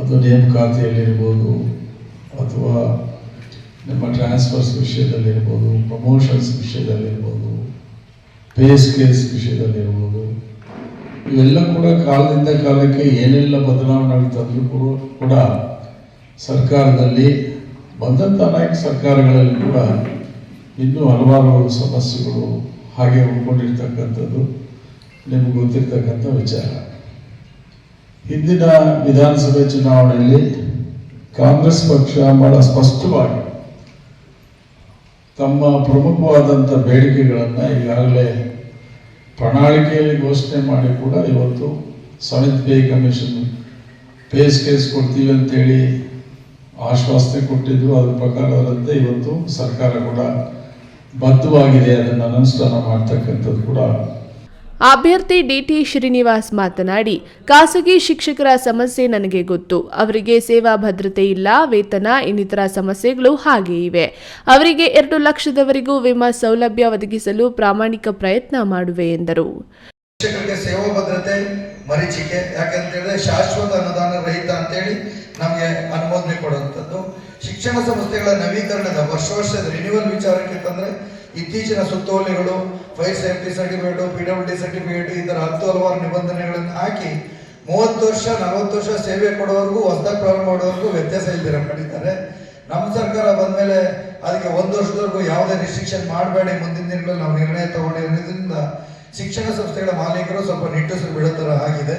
ಅದು ನೇಮಕಾತಿಯಲ್ಲಿರ್ಬೋದು ಅಥವಾ ನಮ್ಮ ಟ್ರಾನ್ಸ್ಫರ್ಸ್ ವಿಷಯದಲ್ಲಿರ್ಬೋದು, ಪ್ರಮೋಷನ್ಸ್ ವಿಷಯದಲ್ಲಿರ್ಬೋದು, ಪೇ ಸ್ಕೇಲ್ಸ್ ವಿಷಯದಲ್ಲಿರ್ಬೋದು, ಇವೆಲ್ಲ ಕೂಡ ಕಾಲದಿಂದ ಕಾಲಕ್ಕೆ ಏನೆಲ್ಲ ಬದಲಾವಣೆಗಳು ತಂದರೂ ಕೂಡ ಸರ್ಕಾರದಲ್ಲಿ ಬಂದಂಥ ಅನೇಕ ಸರ್ಕಾರಗಳಲ್ಲಿ ಕೂಡ ಇನ್ನೂ ಹಲವಾರು ಸಮಸ್ಯೆಗಳು ಹಾಗೆ ಉಳ್ಕೊಂಡಿರ್ತಕ್ಕಂಥದ್ದು ನಿಮಗೆ ಗೊತ್ತಿರ್ತಕ್ಕಂಥ ವಿಚಾರ. ಹಿಂದಿನ ವಿಧಾನಸಭೆ ಚುನಾವಣೆಯಲ್ಲಿ ಕಾಂಗ್ರೆಸ್ ಪಕ್ಷ ಬಹಳ ಸ್ಪಷ್ಟವಾಗಿ ತಮ್ಮ ಪ್ರಮುಖವಾದಂಥ ಬೇಡಿಕೆಗಳನ್ನು ಈಗಾಗಲೇ ಪ್ರಣಾಳಿಕೆಯಲ್ಲಿ ಘೋಷಣೆ ಮಾಡಿ ಕೂಡ ಇವತ್ತು 7th pay commission pay scales ಕೊಡ್ತೀವಿ ಅಂತೇಳಿ ಆಶ್ವಾಸನೆ ಕೊಟ್ಟಿದ್ರು. ಅದ್ರ ಪ್ರಕಾರದಂತೆ ಇವತ್ತು ಸರ್ಕಾರ ಕೂಡ ಬದ್ಧವಾಗಿದೆ, ಅದನ್ನು ಅನುಷ್ಠಾನ ಮಾಡ್ತಕ್ಕಂಥದ್ದು ಕೂಡ. ಅಭ್ಯರ್ಥಿ ಡಿಟಿ ಶ್ರೀನಿವಾಸ್ ಮಾತನಾಡಿ, ಖಾಸಗಿ ಶಿಕ್ಷಕರ ಸಮಸ್ಯೆ ನನಗೆ ಗೊತ್ತು. ಅವರಿಗೆ ಸೇವಾ ಭದ್ರತೆ ಇಲ್ಲ, ವೇತನ ಇನ್ನಿತರ ಸಮಸ್ಯೆಗಳು ಹಾಗೆ ಇವೆ. ಅವರಿಗೆ 2 ಲಕ್ಷದವರೆಗೂ ವಿಮಾ ಸೌಲಭ್ಯ ಒದಗಿಸಲು ಪ್ರಾಮಾಣಿಕ ಪ್ರಯತ್ನ ಮಾಡುವೆ ಎಂದರು. ಶಿಕ್ಷಕರಿಗೆ ಸೇವಾ ಭದ್ರತೆ ಮರೀಚಿಕೆ ಯಾಕಂತೇಳಿದ್ರೆ ಶಾಶ್ವತ ಅನುದಾನ ರಹಿತ ಅಂತೇಳಿ ನಮಗೆ ಅನುಮೋದನೆ ಕೊಡುವಂಥದ್ದು. ಶಿಕ್ಷಣ ಸಂಸ್ಥೆಗಳ ನವೀಕರಣದ ವರ್ಷದ ರಿನ್ಯೂವಲ್ ವಿಚಾರಕ್ಕೆ ತಂದ್ರೆ ಇತ್ತೀಚಿನ ಸುತ್ತೋಲೆಗಳು, fire safety certificate, PWD certificate, ಈ ಥರ ಹಲವಾರು ನಿಬಂಧನೆಗಳನ್ನು ಹಾಕಿ 30 ವರ್ಷ 40 ವರ್ಷ ಸೇವೆ ಕೊಡೋವರೆಗೂ, ಹೊಸದಾಗಿ ಪ್ರಾರಂಭ ಮಾಡೋವರೆಗೂ ವ್ಯತ್ಯಾಸ ಇಲ್ದಿರ ಮಾಡಿದ್ದಾರೆ. ನಮ್ಮ ಸರ್ಕಾರ ಬಂದಮೇಲೆ ಅದಕ್ಕೆ 1 ವರ್ಷದವರೆಗೂ ಯಾವುದೇ ರಿಸ್ಟ್ರಿಕ್ಷನ್ ಮಾಡಬೇಡಿ, ಮುಂದಿನ ದಿನಗಳಲ್ಲಿ ನಾವು ನಿರ್ಣಯ ತಗೊಂಡಿರೋದ್ರಿಂದ ಶಿಕ್ಷಣ ಸಂಸ್ಥೆಗಳ ಮಾಲೀಕರು ಸ್ವಲ್ಪ ನಿಟ್ಟುಸಿರು ಬಿಡೋ ಥರ ಆಗಿದೆ.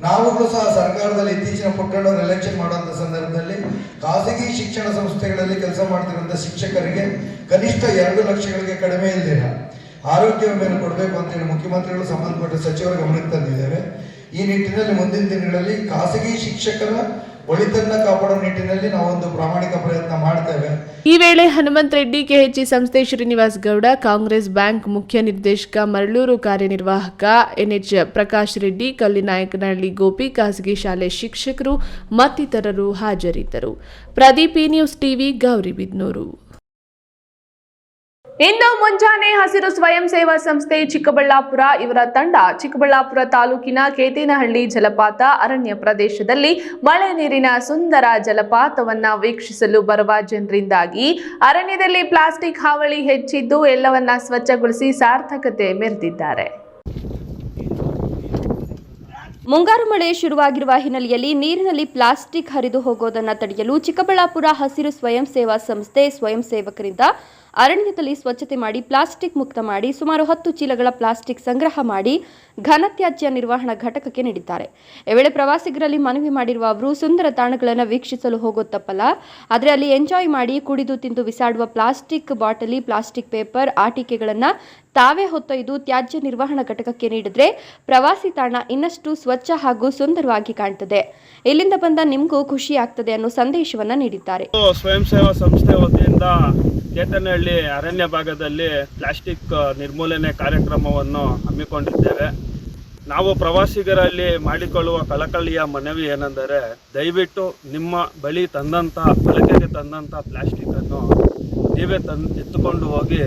ನಾವುಗಳು ಸಹ ಸರ್ಕಾರದಲ್ಲಿ ಇತ್ತೀಚಿನ ಪುಟ್ಟಣ್ಣವರು ಎಲೆಕ್ಷನ್ ಮಾಡುವಂಥ ಸಂದರ್ಭದಲ್ಲಿ ಖಾಸಗಿ ಶಿಕ್ಷಣ ಸಂಸ್ಥೆಗಳಲ್ಲಿ ಕೆಲಸ ಮಾಡ್ತಿರುವಂಥ ಶಿಕ್ಷಕರಿಗೆ ಕನಿಷ್ಠ 2 ಲಕ್ಷಗಳಿಗೆ ಕಡಿಮೆ ಇಲ್ದಿರ ಆರೋಗ್ಯ ವಿಮೆಯನ್ನು ಕೊಡಬೇಕು ಅಂತೇಳಿ ಮುಖ್ಯಮಂತ್ರಿಗಳು ಸಂಬಂಧಪಟ್ಟ ಸಚಿವರ ಗಮನಕ್ಕೆ ತಂದಿದ್ದೇವೆ. ಈ ನಿಟ್ಟಿನಲ್ಲಿ ಮುಂದಿನ ದಿನಗಳಲ್ಲಿ ಖಾಸಗಿ ಶಿಕ್ಷಕರ ಒಳಿತನ್ನ ಕಾಪಾಡೋ ನಿಟ್ಟಿನಲ್ಲಿ ನಾವೊಂದು ಪ್ರಾಮಾಣಿಕ ಪ್ರಯತ್ನ ಮಾಡ್ತೇವೆ. ಈ ವೇಳೆ ಹನುಮಂತ ರೆಡ್ಡಿ, ಕೆಎಚ್ಇ ಸಂಸ್ಥೆ ಶ್ರೀನಿವಾಸ್ ಗೌಡ, ಕಾಂಗ್ರೆಸ್ ಬ್ಯಾಂಕ್ ಮುಖ್ಯ ನಿರ್ದೇಶಕ ಮರಳೂರು ಕಾರ್ಯನಿರ್ವಾಹಕ ಎನ್ಎಚ್ ಪ್ರಕಾಶ್ ರೆಡ್ಡಿ, ಕಲ್ಲಿನಾಯಕನಹಳ್ಳಿ ಗೋಪಿ, ಖಾಸಗಿ ಶಾಲೆ ಶಿಕ್ಷಕರು ಮತ್ತಿತರರು ಹಾಜರಿದ್ದರು. Pradeep, news TV, Gauribidanur. ಇಂದು ಮುಂಜಾನೆ ಹಸಿರು ಸ್ವಯಂ ಸೇವಾ ಸಂಸ್ಥೆ ಚಿಕ್ಕಬಳ್ಳಾಪುರ ಇವರ ತಂಡ ಚಿಕ್ಕಬಳ್ಳಾಪುರ ತಾಲೂಕಿನ ಕೇತೇನಹಳ್ಳಿ ಜಲಪಾತ ಅರಣ್ಯ ಪ್ರದೇಶದಲ್ಲಿ ಮಳೆ ನೀರಿನ ಸುಂದರ ಜಲಪಾತವನ್ನ ವೀಕ್ಷಿಸಲು ಬರುವ ಜನರಿಂದಾಗಿ ಅರಣ್ಯದಲ್ಲಿ ಪ್ಲಾಸ್ಟಿಕ್ ಹಾವಳಿ ಹೆಚ್ಚಿದ್ದು ಎಲ್ಲವನ್ನ ಸ್ವಚ್ಛಗೊಳಿಸಿ ಸಾರ್ಥಕತೆ ಮೆರೆದಿದ್ದಾರೆ. ಮುಂಗಾರು ಮಳೆ ಶುರುವಾಗಿರುವ ಹಿನ್ನೆಲೆಯಲ್ಲಿ ನೀರಿನಲ್ಲಿ ಪ್ಲಾಸ್ಟಿಕ್ ಹರಿದು ಹೋಗೋದನ್ನು ತಡೆಯಲು ಚಿಕ್ಕಬಳ್ಳಾಪುರ ಹಸಿರು ಸ್ವಯಂ ಸೇವಾ ಸಂಸ್ಥೆ ಸ್ವಯಂ ಸೇವಕರಿಂದ ಅರಣ್ಯದಲ್ಲಿ ಸ್ವಚ್ಛತೆ ಮಾಡಿ ಪ್ಲಾಸ್ಟಿಕ್ ಮುಕ್ತ ಮಾಡಿ ಸುಮಾರು 10 ಚೀಲಗಳ ಪ್ಲಾಸ್ಟಿಕ್ ಸಂಗ್ರಹ ಮಾಡಿ ಘನತ್ಯಾಜ್ಯ ನಿರ್ವಹಣಾ ಘಟಕಕ್ಕೆ ನೀಡಿದ್ದಾರೆ. ಈ ವೇಳೆ ಪ್ರವಾಸಿಗರಲ್ಲಿ ಮನವಿ ಮಾಡಿರುವ ಅವರು ಸುಂದರ ತಾಣಗಳನ್ನು ವೀಕ್ಷಿಸಲು ಹೋಗೋದು ತಪ್ಪಲ್ಲ, ಆದರೆ ಅಲ್ಲಿ ಎಂಜಾಯ್ ಮಾಡಿ ಕುಡಿದು ತಿಂದು ಬಿಸಾಡುವ ಪ್ಲಾಸ್ಟಿಕ್ ಬಾಟಲಿ, ಪ್ಲಾಸ್ಟಿಕ್ ಪೇಪರ್, ಆಟಿಕೆಗಳನ್ನು ತಾವೇ ಹೊತ್ತೊಯ್ದು ತ್ಯಾಜ್ಯ ನಿರ್ವಹಣಾ ಘಟಕಕ್ಕೆ ನೀಡಿದ್ರೆ ಪ್ರವಾಸಿ ತಾಣ ಇನ್ನಷ್ಟು ಸ್ವಚ್ಛ ಹಾಗೂ ಸುಂದರವಾಗಿ ಕಾಣ್ತದೆ. ಇಲ್ಲಿಂದ ಬಂದ ನಿಮಗೂ ಖುಷಿ ಆಗ್ತದೆ ಅನ್ನೋ ಸಂದೇಶವನ್ನ ನೀಡಿದ್ದಾರೆ. ಸ್ವಯಂ ಸೇವಾ ಸಂಸ್ಥೆ ವತಿಯಿಂದ ಕೇತನಹಳ್ಳಿ ಅರಣ್ಯ ಭಾಗದಲ್ಲಿ ಪ್ಲಾಸ್ಟಿಕ್ ನಿರ್ಮೂಲನೆ ಕಾರ್ಯಕ್ರಮವನ್ನು ಹಮ್ಮಿಕೊಂಡಿದ್ದೇವೆ. ನಾವು ಪ್ರವಾಸಿಗರಲ್ಲಿ ಮಾಡಿಕೊಳ್ಳುವ ಕಳಕಳಿಯ ಮನವಿ ಏನೆಂದರೆ, ದಯವಿಟ್ಟು ನಿಮ್ಮ ಬಳಿ ಬಳಕೆಗೆ ತಂದಂಥ ಪ್ಲಾಸ್ಟಿಕ್ಕನ್ನು ನೀವೇ ಎತ್ತುಕೊಂಡು ಹೋಗಿ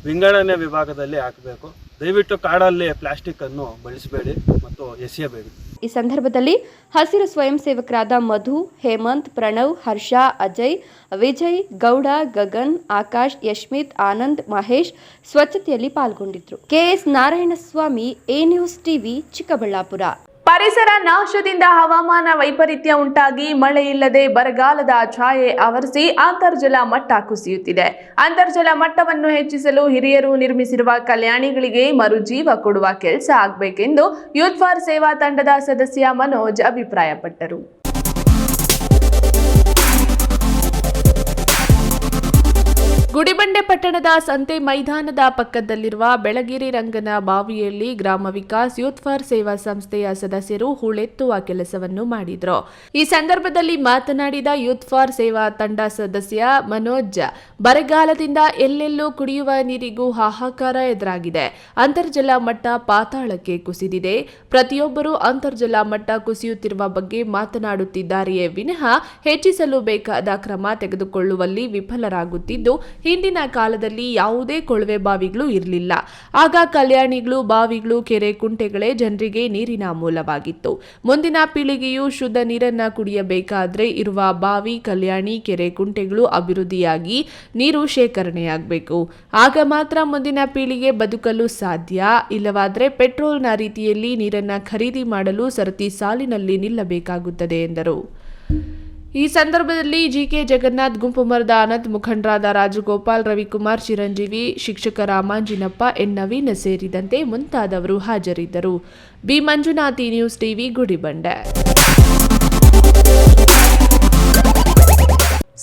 ವಿಂಗಡಣೆ ವಿಭಾಗದಲ್ಲಿ ಹಾಕಬೇಕು. ದಯವಿಟ್ಟು ಕಾಡಲ್ಲಿ ಪ್ಲಾಸ್ಟಿಕ್ಕನ್ನು ಬಳಸಬೇಡಿ ಮತ್ತು ಎಸೆಯಬೇಡಿ. ಈ ಸಂದರ್ಭದಲ್ಲಿ ಹಸಿರು ಸ್ವಯಂ ಸೇವಕರಾದ ಮಧು, ಹೇಮಂತ್, ಪ್ರಣವ್, ಹರ್ಷ, ಅಜಯ್, ವಿಜಯ್, ಗೌಡ, ಗಗನ್, ಆಕಾಶ್, ಯಶ್ಮಿತ್, ಆನಂದ್, ಮಹೇಶ್ ಸ್ವಚ್ಛತೆಯಲ್ಲಿ ಪಾಲ್ಗೊಂಡಿದ್ರು. KS Narayanaswamy, A news TV, Chikkaballapur. ಪರಿಸರ ನಾಶದಿಂದ ಹವಾಮಾನ ವೈಪರೀತ್ಯ ಉಂಟಾಗಿ ಮಳೆ ಇಲ್ಲದೆ ಬರಗಾಲದ ಛಾಯೆ ಆವರಿಸಿ ಅಂತರ್ಜಲ ಮಟ್ಟ ಕುಸಿಯುತ್ತಿದೆ. ಅಂತರ್ಜಲ ಮಟ್ಟವನ್ನು ಹೆಚ್ಚಿಸಲು ಹಿರಿಯರು ನಿರ್ಮಿಸಿರುವ ಕಲ್ಯಾಣಿಗಳಿಗೆ ಮರುಜೀವ ಕೊಡುವ ಕೆಲಸ ಆಗಬೇಕೆಂದು ಯೂತ್ ಫಾರ್ ಸೇವಾ ತಂಡದ ಸದಸ್ಯ ಮನೋಜ್ ಅಭಿಪ್ರಾಯಪಟ್ಟರು. ಗುಡಿಬಂಡೆ ಪಟ್ಟಣದ ಸಂತೆ ಮೈದಾನದ ಪಕ್ಕದಲ್ಲಿರುವ ಬೆಳಗಿರಿ ರಂಗನ ಬಾವಿಯಲ್ಲಿ ಗ್ರಾಮ ವಿಕಾಸ್ ಯೂತ್ ಫಾರ್ ಸೇವಾ ಸಂಸ್ಥೆಯ ಸದಸ್ಯರು ಹೂಳೆತ್ತುವ ಕೆಲಸವನ್ನು ಮಾಡಿದರು. ಈ ಸಂದರ್ಭದಲ್ಲಿ ಮಾತನಾಡಿದ ಯೂತ್ ಫಾರ್ ಸೇವಾ ತಂಡ ಸದಸ್ಯ ಮನೋಜ್, ಬರಗಾಲದಿಂದ ಎಲ್ಲೆಲ್ಲೂ ಕುಡಿಯುವ ನೀರಿಗೂ ಹಾಹಾಕಾರ ಎದುರಾಗಿದೆ. ಅಂತರ್ಜಲ ಮಟ್ಟ ಪಾತಾಳಕ್ಕೆ ಕುಸಿದಿದೆ. ಪ್ರತಿಯೊಬ್ಬರೂ ಅಂತರ್ಜಲ ಮಟ್ಟ ಕುಸಿಯುತ್ತಿರುವ ಬಗ್ಗೆ ಮಾತನಾಡುತ್ತಿದ್ದಾರೆಯೇ ವಿನಃ ಹೆಚ್ಚಿಸಲು ಬೇಕಾದ ಕ್ರಮ ತೆಗೆದುಕೊಳ್ಳುವಲ್ಲಿ ವಿಫಲರಾಗುತ್ತಿದ್ದು, ಹಿಂದಿನ ಕಾಲದಲ್ಲಿ ಯಾವುದೇ ಕೊಳವೆ ಬಾವಿಗಳು ಇರಲಿಲ್ಲ. ಆಗ ಕಲ್ಯಾಣಿಗಳು, ಬಾವಿಗಳು, ಕೆರೆ, ಕುಂಟೆಗಳೇ ಜನರಿಗೆ ನೀರಿನ ಮೂಲವಾಗಿತ್ತು. ಮುಂದಿನ ಪೀಳಿಗೆಯು ಶುದ್ಧ ನೀರನ್ನ ಕುಡಿಯಬೇಕಾದ್ರೆ ಇರುವ ಬಾವಿ, ಕಲ್ಯಾಣಿ, ಕೆರೆ, ಕುಂಟೆಗಳು ಅಭಿವೃದ್ಧಿಯಾಗಿ ನೀರು ಶೇಖರಣೆಯಾಗಬೇಕು. ಆಗ ಮಾತ್ರ ಮುಂದಿನ ಪೀಳಿಗೆ ಬದುಕಲು ಸಾಧ್ಯ. ಇಲ್ಲವಾದರೆ ಪೆಟ್ರೋಲ್ನ ರೀತಿಯಲ್ಲಿ ನೀರನ್ನ ಖರೀದಿ ಮಾಡಲು ಸರತಿ ಸಾಲಿನಲ್ಲಿ ನಿಲ್ಲಬೇಕಾಗುತ್ತದೆ ಎಂದರು. ಈ ಸಂದರ್ಭದಲ್ಲಿ ಜಿಕೆ ಜಗನ್ನಾಥ್, ಗುಂಪು ಮರದ ಆನಂದ್, ಮುಖಂಡರಾದ ರಾಜಗೋಪಾಲ್, ರವಿಕುಮಾರ್, ಚಿರಂಜೀವಿ, ಶಿಕ್ಷಕ ರಾಮಾಂಜಿನಪ್ಪ, ಎನ್ ನವೀನ್ ಸೇರಿದಂತೆ ಮುಂತಾದವರು ಹಾಜರಿದ್ದರು. B Manjunath, news TV, Gudibande.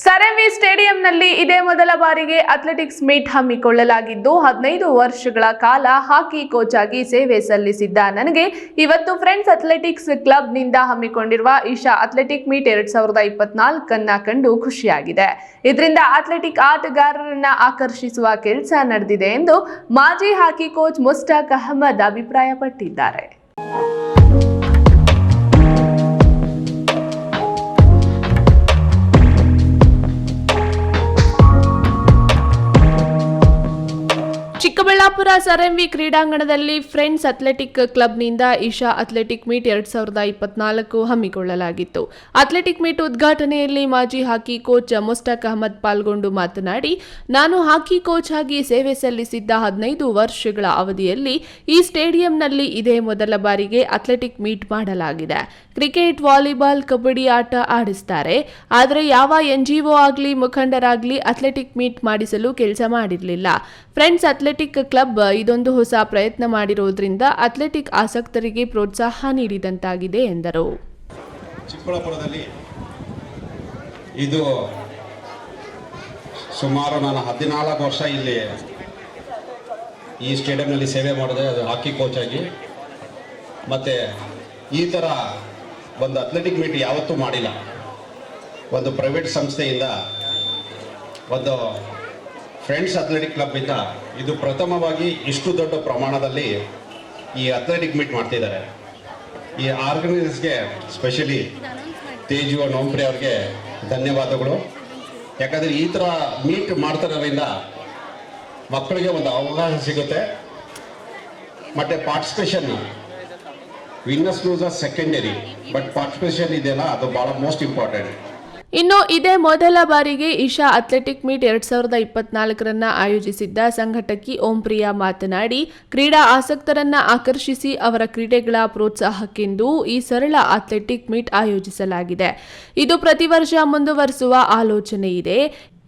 Sir ಸ್ಟೇಡಿಯಂನಲ್ಲಿ ಇದೇ ಮೊದಲ ಬಾರಿಗೆ ಅಥ್ಲೆಟಿಕ್ಸ್ ಮೀಟ್ ಹಮ್ಮಿಕೊಳ್ಳಲಾಗಿದ್ದು 15 ವರ್ಷಗಳ ಕಾಲ ಹಾಕಿ ಕೋಚ್ ಆಗಿ ಸೇವೆ ಸಲ್ಲಿಸಿದ್ದ ನನಗೆ ಇವತ್ತು ಫ್ರೆಂಡ್ಸ್ ಅಥ್ಲೆಟಿಕ್ಸ್ ಕ್ಲಬ್ನಿಂದ ಹಮ್ಮಿಕೊಂಡಿರುವ ಈಶಾ ಅಥ್ಲೆಟಿಕ್ ಮೀಟ್ 2024 ಕಂಡು ಖುಷಿಯಾಗಿದೆ. ಇದರಿಂದ ಅಥ್ಲೆಟಿಕ್ ಆಟಗಾರರನ್ನ ಆಕರ್ಷಿಸುವ ಕೆಲಸ ನಡೆದಿದೆ ಎಂದು ಮಾಜಿ ಹಾಕಿ ಕೋಚ್ ಮುಸ್ತಾಕ್ ಅಹಮದ್ ಅಭಿಪ್ರಾಯಪಟ್ಟಿದ್ದಾರೆ. ಚಿಕ್ಕಬಳ್ಳಾಪುರ ಸರ್ ಎಂವಿ ಕ್ರೀಡಾಂಗಣದಲ್ಲಿ ಫ್ರೆಂಡ್ಸ್ ಅಥ್ಲೆಟಿಕ್ ಕ್ಲಬ್ನಿಂದ ಇಶಾ ಅಥ್ಲೆಟಿಕ್ ಮೀಟ್ 2024 ಹಮ್ಮಿಕೊಳ್ಳಲಾಗಿತ್ತು. ಅಥ್ಲೆಟಿಕ್ ಮೀಟ್ ಉದ್ಘಾಟನೆಯಲ್ಲಿ ಮಾಜಿ ಹಾಕಿ ಕೋಚ್ ಮುಸ್ತಕ್ ಅಹಮದ್ ಪಾಲ್ಗೊಂಡು ಮಾತನಾಡಿ, ನಾನು ಹಾಕಿ ಕೋಚ್ ಆಗಿ ಸೇವೆ ಸಲ್ಲಿಸಿದ್ದ 15 ವರ್ಷಗಳ ಅವಧಿಯಲ್ಲಿ ಈ ಸ್ಟೇಡಿಯಂನಲ್ಲಿ ಇದೇ ಮೊದಲ ಬಾರಿಗೆ ಅಥ್ಲೆಟಿಕ್ ಮೀಟ್ ಮಾಡಲಾಗಿದೆ. ಕ್ರಿಕೆಟ್, ವಾಲಿಬಾಲ್, ಕಬಡ್ಡಿ ಆಟ ಆಡಿಸ್ತಾರೆ. ಆದರೆ ಯಾವ NGO ಆಗಲಿ ಮುಖಂಡರಾಗಲಿ ಅಥ್ಲೆಟಿಕ್ ಮೀಟ್ ಮಾಡಿಸಲು ಕೆಲಸ ಮಾಡಿರಲಿಲ್ಲ. ಫ್ರೆಂಡ್ಸ್ ಅಥ್ಲೆಟಿಕ್ ಕ್ಲಬ್ ಇದೊಂದು ಹೊಸ ಪ್ರಯತ್ನ ಮಾಡಿರುವುದರಿಂದ ಅಥ್ಲೆಟಿಕ್ ಆಸಕ್ತರಿಗೆ ಪ್ರೋತ್ಸಾಹ ನೀಡಿದಂತಾಗಿದೆ ಎಂದರು. ಚಿಕ್ಕಬಳ್ಳಾಪುರದಲ್ಲಿ ಇದು ಸುಮಾರು ನಾನು 14 ವರ್ಷ ಇಲ್ಲಿ ಈ ಸ್ಟೇಡಿಯಂನಲ್ಲಿ ಸೇವೆ ಮಾಡಿದೆ, ಅದು ಹಾಕಿ ಕೋಚ್ ಆಗಿ. ಮತ್ತು ಈ ಥರ ಒಂದು ಅಥ್ಲೆಟಿಕ್ ಮೀಟ್ ಯಾವತ್ತೂ ಮಾಡಿಲ್ಲ. ಒಂದು ಪ್ರೈವೇಟ್ ಸಂಸ್ಥೆಯಿಂದ, ಒಂದು ಫ್ರೆಂಡ್ಸ್ ಅಥ್ಲೆಟಿಕ್ ಕ್ಲಬ್ಬಿಂದ ಇದು ಪ್ರಥಮವಾಗಿ ಇಷ್ಟು ದೊಡ್ಡ ಪ್ರಮಾಣದಲ್ಲಿ ಈ ಅಥ್ಲೆಟಿಕ್ ಮೀಟ್ ಮಾಡ್ತಿದ್ದಾರೆ. ಈ ಆರ್ಗನೈಸರ್ಸ್ಗೆ ಸ್ಪೆಷಲಿ ತೇಜು ನೋಂಪ್ರಿ ಅವ್ರಿಗೆ ಧನ್ಯವಾದಗಳು. ಯಾಕಂದರೆ ಈ ಥರ ಮೀಟ್ ಮಾಡ್ತಿರೋದ್ರಿಂದ ಮಕ್ಕಳಿಗೆ ಒಂದು ಅವಕಾಶ ಸಿಗುತ್ತೆ. ಮತ್ತು participation, winners losers secondary, but participation ಇದೆಯಲ್ಲ ಅದು ಭಾಳ ಮೋಸ್ಟ್ ಇಂಪಾರ್ಟೆಂಟ್. ಇನ್ನು ಇದೇ ಮೊದಲ ಬಾರಿಗೆ ಇಶಾ ಅಥ್ಲೆಟಿಕ್ ಮೀಟ್ 2024 ಆಯೋಜಿಸಿದ್ದ ಸಂಘಟಕಿ ಓಂಪ್ರಿಯಾ ಮಾತನಾಡಿ, ಕ್ರೀಡಾ ಆಸಕ್ತರನ್ನ ಆಕರ್ಷಿಸಿ ಅವರ ಕ್ರೀಡೆಗಳ ಪ್ರೋತ್ಸಾಹಕ್ಕೆಂದು ಈ ಸರಳ ಅಥ್ಲೆಟಿಕ್ ಮೀಟ್ ಆಯೋಜಿಸಲಾಗಿದೆ. ಇದು ಪ್ರತಿ ವರ್ಷ ಮುಂದುವರಿಸುವ ಆಲೋಚನೆ ಇದೆ.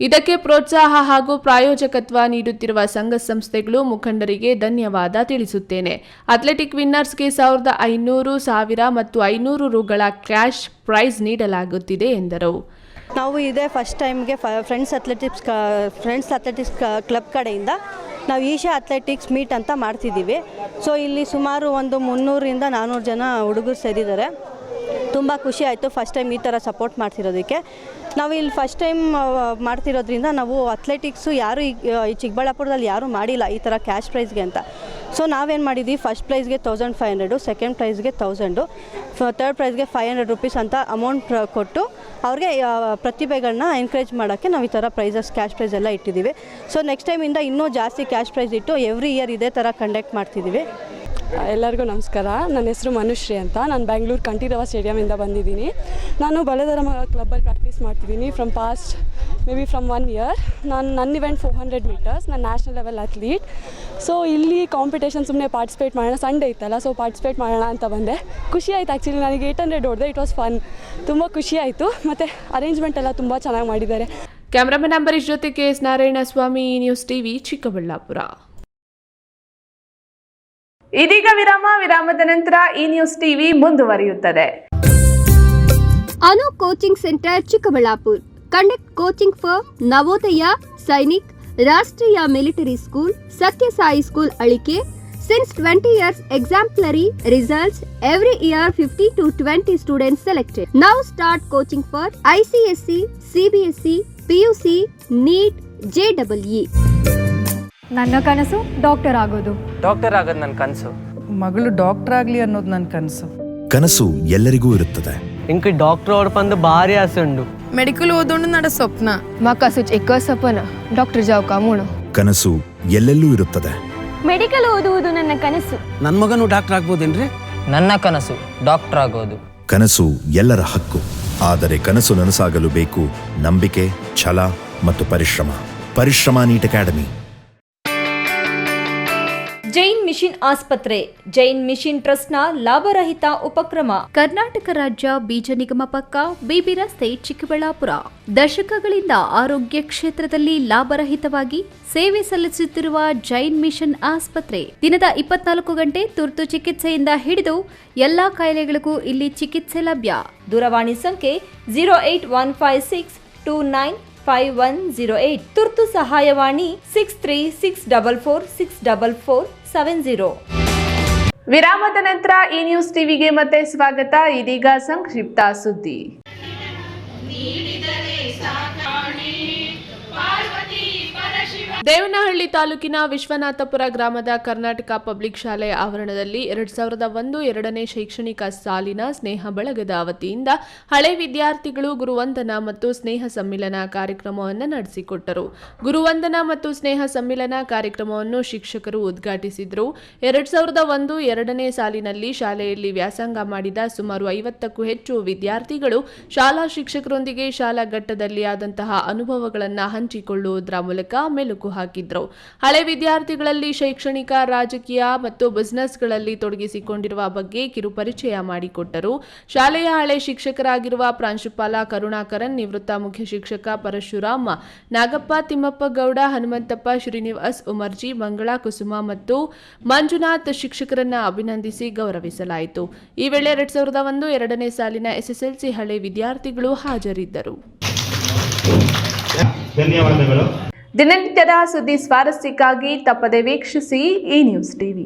ಇದಕ್ಕೆ ಪ್ರೋತ್ಸಾಹ ಹಾಗೂ ಪ್ರಾಯೋಜಕತ್ವ ನೀಡುತ್ತಿರುವ ಸಂಘ ಸಂಸ್ಥೆಗಳು, ಮುಖಂಡರಿಗೆ ಧನ್ಯವಾದ ತಿಳಿಸುತ್ತೇನೆ. ಅಥ್ಲೆಟಿಕ್ ವಿನ್ನರ್ಸ್ಗೆ 1500, 1000 ಮತ್ತು 500 ರುಗಳ ಕ್ಯಾಶ್ ಪ್ರೈಸ್ ನೀಡಲಾಗುತ್ತಿದೆ ಎಂದರು. ನಾವು ಇದೇ ಫಸ್ಟ್ ಟೈಮ್ಗೆ ಫ್ರೆಂಡ್ಸ್ ಅಥ್ಲೆಟಿಕ್ಸ್ ಕ್ಲಬ್ ಕಡೆಯಿಂದ ನಾವು ಈಶಾ ಅಥ್ಲೆಟಿಕ್ಸ್ ಮೀಟ್ ಅಂತ ಮಾಡ್ತಿದ್ದೀವಿ. ಸೊ ಇಲ್ಲಿ ಸುಮಾರು ಒಂದು 300ರಿಂದ 400 ಜನ ಹುಡುಗರು ಸೇರಿದ್ದಾರೆ. ತುಂಬ ಖುಷಿ ಆಯಿತು ಫಸ್ಟ್ ಟೈಮ್ ಈ ಥರ ಸಪೋರ್ಟ್ ಮಾಡ್ತಿರೋದಕ್ಕೆ. ನಾವು ಇಲ್ಲಿ ಫಸ್ಟ್ ಟೈಮ್ ಮಾಡ್ತಿರೋದ್ರಿಂದ ನಾವು ಅಥ್ಲೆಟಿಕ್ಸು ಯಾರು ಈ ಚಿಕ್ಕಬಳ್ಳಾಪುರದಲ್ಲಿ ಯಾರೂ ಮಾಡಿಲ್ಲ ಈ ಥರ ಕ್ಯಾಶ್ ಪ್ರೈಸ್ಗೆ ಅಂತ. ಸೊ ನಾವೇನು ಮಾಡಿದ್ವಿ, ಫಸ್ಟ್ ಪ್ರೈಸ್ಗೆ 1500, ಸೆಕೆಂಡ್ ಪ್ರೈಸ್ಗೆ 1000, ಥರ್ಡ್ ಪ್ರೈಸ್ಗೆ 500 ರುಪೀಸ್ ಅಂತ ಅಮೌಂಟ್ ಕೊಟ್ಟು ಅವ್ರಿಗೆ ಪ್ರತಿಭೆಗಳನ್ನ ಎನ್ಕರೇಜ್ ಮಾಡೋಕ್ಕೆ ನಾವು ಈ ಥರ ಪ್ರೈಸಸ್, ಕ್ಯಾಶ್ ಪ್ರೈಸ್ ಎಲ್ಲ ಇಟ್ಟಿದ್ದೀವಿ. ಸೊ ನೆಕ್ಸ್ಟ್ ಟೈಮಿಂದ ಇನ್ನೂ ಜಾಸ್ತಿ ಕ್ಯಾಶ್ ಪ್ರೈಸ್ ಇಟ್ಟು ಎವ್ರಿ ಇಯರ್ ಇದೇ ಥರ ಕಂಡಕ್ಟ್ ಮಾಡ್ತಿದ್ದೀವಿ. ಎಲ್ಲರಿಗೂ ನಮಸ್ಕಾರ. ನನ್ನ ಹೆಸರು ಮನುಶ್ರೀ ಅಂತ. ನಾನು ಬ್ಯಾಂಗ್ಳೂರು ಕಂಠೀರವ ಸ್ಟೇಡಿಯಮಿಂದ ಬಂದಿದ್ದೀನಿ. ನಾನು ಬಲಧರ್ಮ ಕ್ಲಬ್ಬಲ್ಲಿ ಪ್ರಾಕ್ಟೀಸ್ ಮಾಡ್ತಿದ್ದೀನಿ ಫ್ರಮ್ 1 ಇಯರ್. ನನ್ನ ಇವೆಂಟ್ 400 ಮೀಟರ್ಸ್. ನಾನು ನ್ಯಾಷನಲ್ ಲೆವೆಲ್ ಅಥ್ಲೀಟ್. ಸೊ ಇಲ್ಲಿ ಕಾಂಪಿಟೇಷನ್ ಸುಮ್ಮನೆ ಪಾರ್ಟಿಸಿಪೇಟ್ ಮಾಡೋಣ, ಸಂಡೇ ಇತ್ತಲ್ಲ, ಸೊ ಪಾರ್ಟಿಸಿಪೇಟ್ ಮಾಡೋಣ ಅಂತ ಬಂದೆ. ಖುಷಿ ಆಯಿತು. ಆ್ಯಕ್ಚುಲಿ ನನಗೆ 800 ಹೊಡೆದೆ. It was fun. ತುಂಬ ಖುಷಿ ಆಯಿತು. ಮತ್ತು ಅರೇಂಜ್ಮೆಂಟ್ ಎಲ್ಲ ತುಂಬ ಚೆನ್ನಾಗಿ ಮಾಡಿದ್ದಾರೆ. ಕ್ಯಾಮ್ರಾಮನ್ ಅಂಬರೀಶ್ ಜೊತೆ KS Narayanaswamy, news TV, Chikkaballapur. ಇದೀಗ ವಿರಾಮದ ನಂತರ ಈ ನ್ಯೂಸ್ ಟಿವಿ ಮುಂದುವರಿಯುತ್ತದೆ. Anu coaching centre Chikkaballapur conduct coaching for Navodaya, Sainik, Rashtriya military school, Sathyasai school Alike. Since 20 years, exemplary results. Every year 50 to 20 students selected. Now start coaching for ICSE, CBSE, PUC, NEET, JEE. ನನ್ನ ಕನಸು doctor ಆಗೋದು. Doctor ಆಗೋದು ನನ್ನ ಕನಸು. ಮಗಳು ಡಾಕ್ಟರ್ ಆಗಲಿ ಅನ್ನೋದು ನನ್ನ ಕನಸು. ಕನಸು ಎಲ್ಲರಿಗೂ ಇರುತ್ತದೆ. ಇಂಕ ಡಾಕ್ಟರ್ ಓಡ್ಪಂದು ಭಾರಿ ಆಸೆ ಉಂಡು. ಮೆಡಿಕಲ್ ಓದೋಣ ನಡ ಸ್ವಪ್ನ. ಮಕ್ಕಸು ಚಿಕ್ಕ ಸಪನ ಡಾಕ್ಟರ್ ಜಾವ್ ಕಾಮೂಣ. ಕನಸು ಎಲ್ಲೆಲ್ಲೂ ಇರುತ್ತದೆ. ಮೆಡಿಕಲ್ ಓದುವುದು ನನ್ನ ಕನಸು. ನನ್ನ ಮಗನು ಡಾಕ್ಟರ್ ಆಗ್ಬೋದೇನ್ರಿ? ನನ್ನ ಕನಸು ಡಾಕ್ಟರ್ ಆಗೋದು. ಕನಸು ಎಲ್ಲರ ಹಕ್ಕು. ಆದರೆ ಕನಸು ನನಸಾಗಲು ಬೇಕು ನಂಬಿಕೆ, ಛಲ ಮತ್ತು ಪರಿಶ್ರಮ. Neat academy. ಜೈನ್ ಮಿಷನ್ ಆಸ್ಪತ್ರೆ, ಜೈನ್ ಮಿಷನ್ ಟ್ರಸ್ಟ್ನ ಲಾಭರಹಿತ ಉಪಕ್ರಮ. ಕರ್ನಾಟಕ ರಾಜ್ಯ ಬೀಜ ನಿಗಮ ಪಕ್ಕ, ಬಿಬಿ ರಸ್ತೆ, ಚಿಕ್ಕಬಳ್ಳಾಪುರ. ದಶಕಗಳಿಂದ ಆರೋಗ್ಯ ಕ್ಷೇತ್ರದಲ್ಲಿ ಲಾಭರಹಿತವಾಗಿ ಸೇವೆ ಸಲ್ಲಿಸುತ್ತಿರುವ ಜೈನ್ ಮಿಷನ್ ಆಸ್ಪತ್ರೆ ದಿನದ 24 ಗಂಟೆ ತುರ್ತು ಚಿಕಿತ್ಸೆಯಿಂದ ಹಿಡಿದು ಎಲ್ಲಾ ಕಾಯಿಲೆಗಳಿಗೂ ಇಲ್ಲಿ ಚಿಕಿತ್ಸೆ ಲಭ್ಯ. ದೂರವಾಣಿ ಸಂಖ್ಯೆ 08156295108. ತುರ್ತು ಸಹಾಯವಾಣಿ 6364464470. ವಿರಾಮದ ನಂತರ ಈ ನ್ಯೂಸ್ ಟಿವಿಗೆ ಮತ್ತೆ ಸ್ವಾಗತ. ಇದೀಗ ಸಂಕ್ಷಿಪ್ತ ಸುದ್ದಿ. ಪಾರ್ವತಿ ಪರಶಿವ ದೇವನಹಳ್ಳಿ ತಾಲೂಕಿನ ವಿಶ್ವನಾಥಪುರ ಗ್ರಾಮದ ಕರ್ನಾಟಕ ಪಬ್ಲಿಕ್ ಶಾಲೆ ಆವರಣದಲ್ಲಿ 2001-2ನೇ ಶೈಕ್ಷಣಿಕ ಸಾಲಿನ ಸ್ನೇಹ ಬಳಗದ ವತಿಯಿಂದ ಹಳೆ ವಿದ್ಯಾರ್ಥಿಗಳು ಗುರುವಂದನಾ ಮತ್ತು ಸ್ನೇಹ ಸಮ್ಮಿಲನ ಕಾರ್ಯಕ್ರಮವನ್ನು ನಡೆಸಿಕೊಟ್ಟರು. ಗುರುವಂದನಾ ಮತ್ತು ಸ್ನೇಹ ಸಮ್ಮಿಲನ ಕಾರ್ಯಕ್ರಮವನ್ನು ಶಿಕ್ಷಕರು ಉದ್ಘಾಟಿಸಿದರು. 2001-2ನೇ ಸಾಲಿನಲ್ಲಿ ಶಾಲೆಯಲ್ಲಿ ವ್ಯಾಸಂಗ ಮಾಡಿದ ಸುಮಾರು 50ಕ್ಕೂ ಹೆಚ್ಚು ವಿದ್ಯಾರ್ಥಿಗಳು ಶಾಲಾ ಶಿಕ್ಷಕರೊಂದಿಗೆ ಶಾಲಾ ಘಟ್ಟದಲ್ಲಿ ಆದಂತಹ ಅನುಭವಗಳನ್ನು ಹಂಚಿಕೊಳ್ಳುವುದರ ಮೂಲಕ ಮೆಲುಕು ಹಾಕಿದ್ರು. ಹಳೆ ವಿದ್ಯಾರ್ಥಿಗಳಲ್ಲಿ ಶೈಕ್ಷಣಿಕ, ರಾಜಕೀಯ ಮತ್ತು ಬಿಸಿನೆಸ್ಗಳಲ್ಲಿ ತೊಡಗಿಸಿಕೊಂಡಿರುವ ಬಗ್ಗೆ ಕಿರುಪರಿಚಯ ಮಾಡಿಕೊಟ್ಟರು. ಶಾಲೆಯ ಹಳೆ ಶಿಕ್ಷಕರಾಗಿರುವ ಪ್ರಾಂಶುಪಾಲ ಕರುಣಾಕರನ್, ನಿವೃತ್ತ ಮುಖ್ಯ ಶಿಕ್ಷಕ ಪರಶುರಾಮ, ನಾಗಪ್ಪ, ತಿಮ್ಮಪ್ಪ ಗೌಡ, ಹನುಮಂತಪ್ಪ, ಶ್ರೀನಿವಾಸ್, ಉಮರ್ಜಿ, ಮಂಗಳಾ, ಕುಸುಮ ಮತ್ತು ಮಂಜುನಾಥ್ ಶಿಕ್ಷಕರನ್ನ ಅಭಿನಂದಿಸಿ ಗೌರವಿಸಲಾಯಿತು. ಈ ವೇಳೆ 2001-2ನೇ ಸಾಲಿನ SSLC ಹಳೆ ವಿದ್ಯಾರ್ಥಿಗಳು ಹಾಜರಿದ್ದರು. ಧನ್ಯವಾದಗಳು. ದಿನನಿತ್ಯದ ಸುದ್ದಿ ಸ್ವಾರಸ್ಯಕ್ಕಾಗಿ ತಪ್ಪದೆ ವೀಕ್ಷಿಸಿ ಈ ನ್ಯೂಸ್ ಟಿವಿ.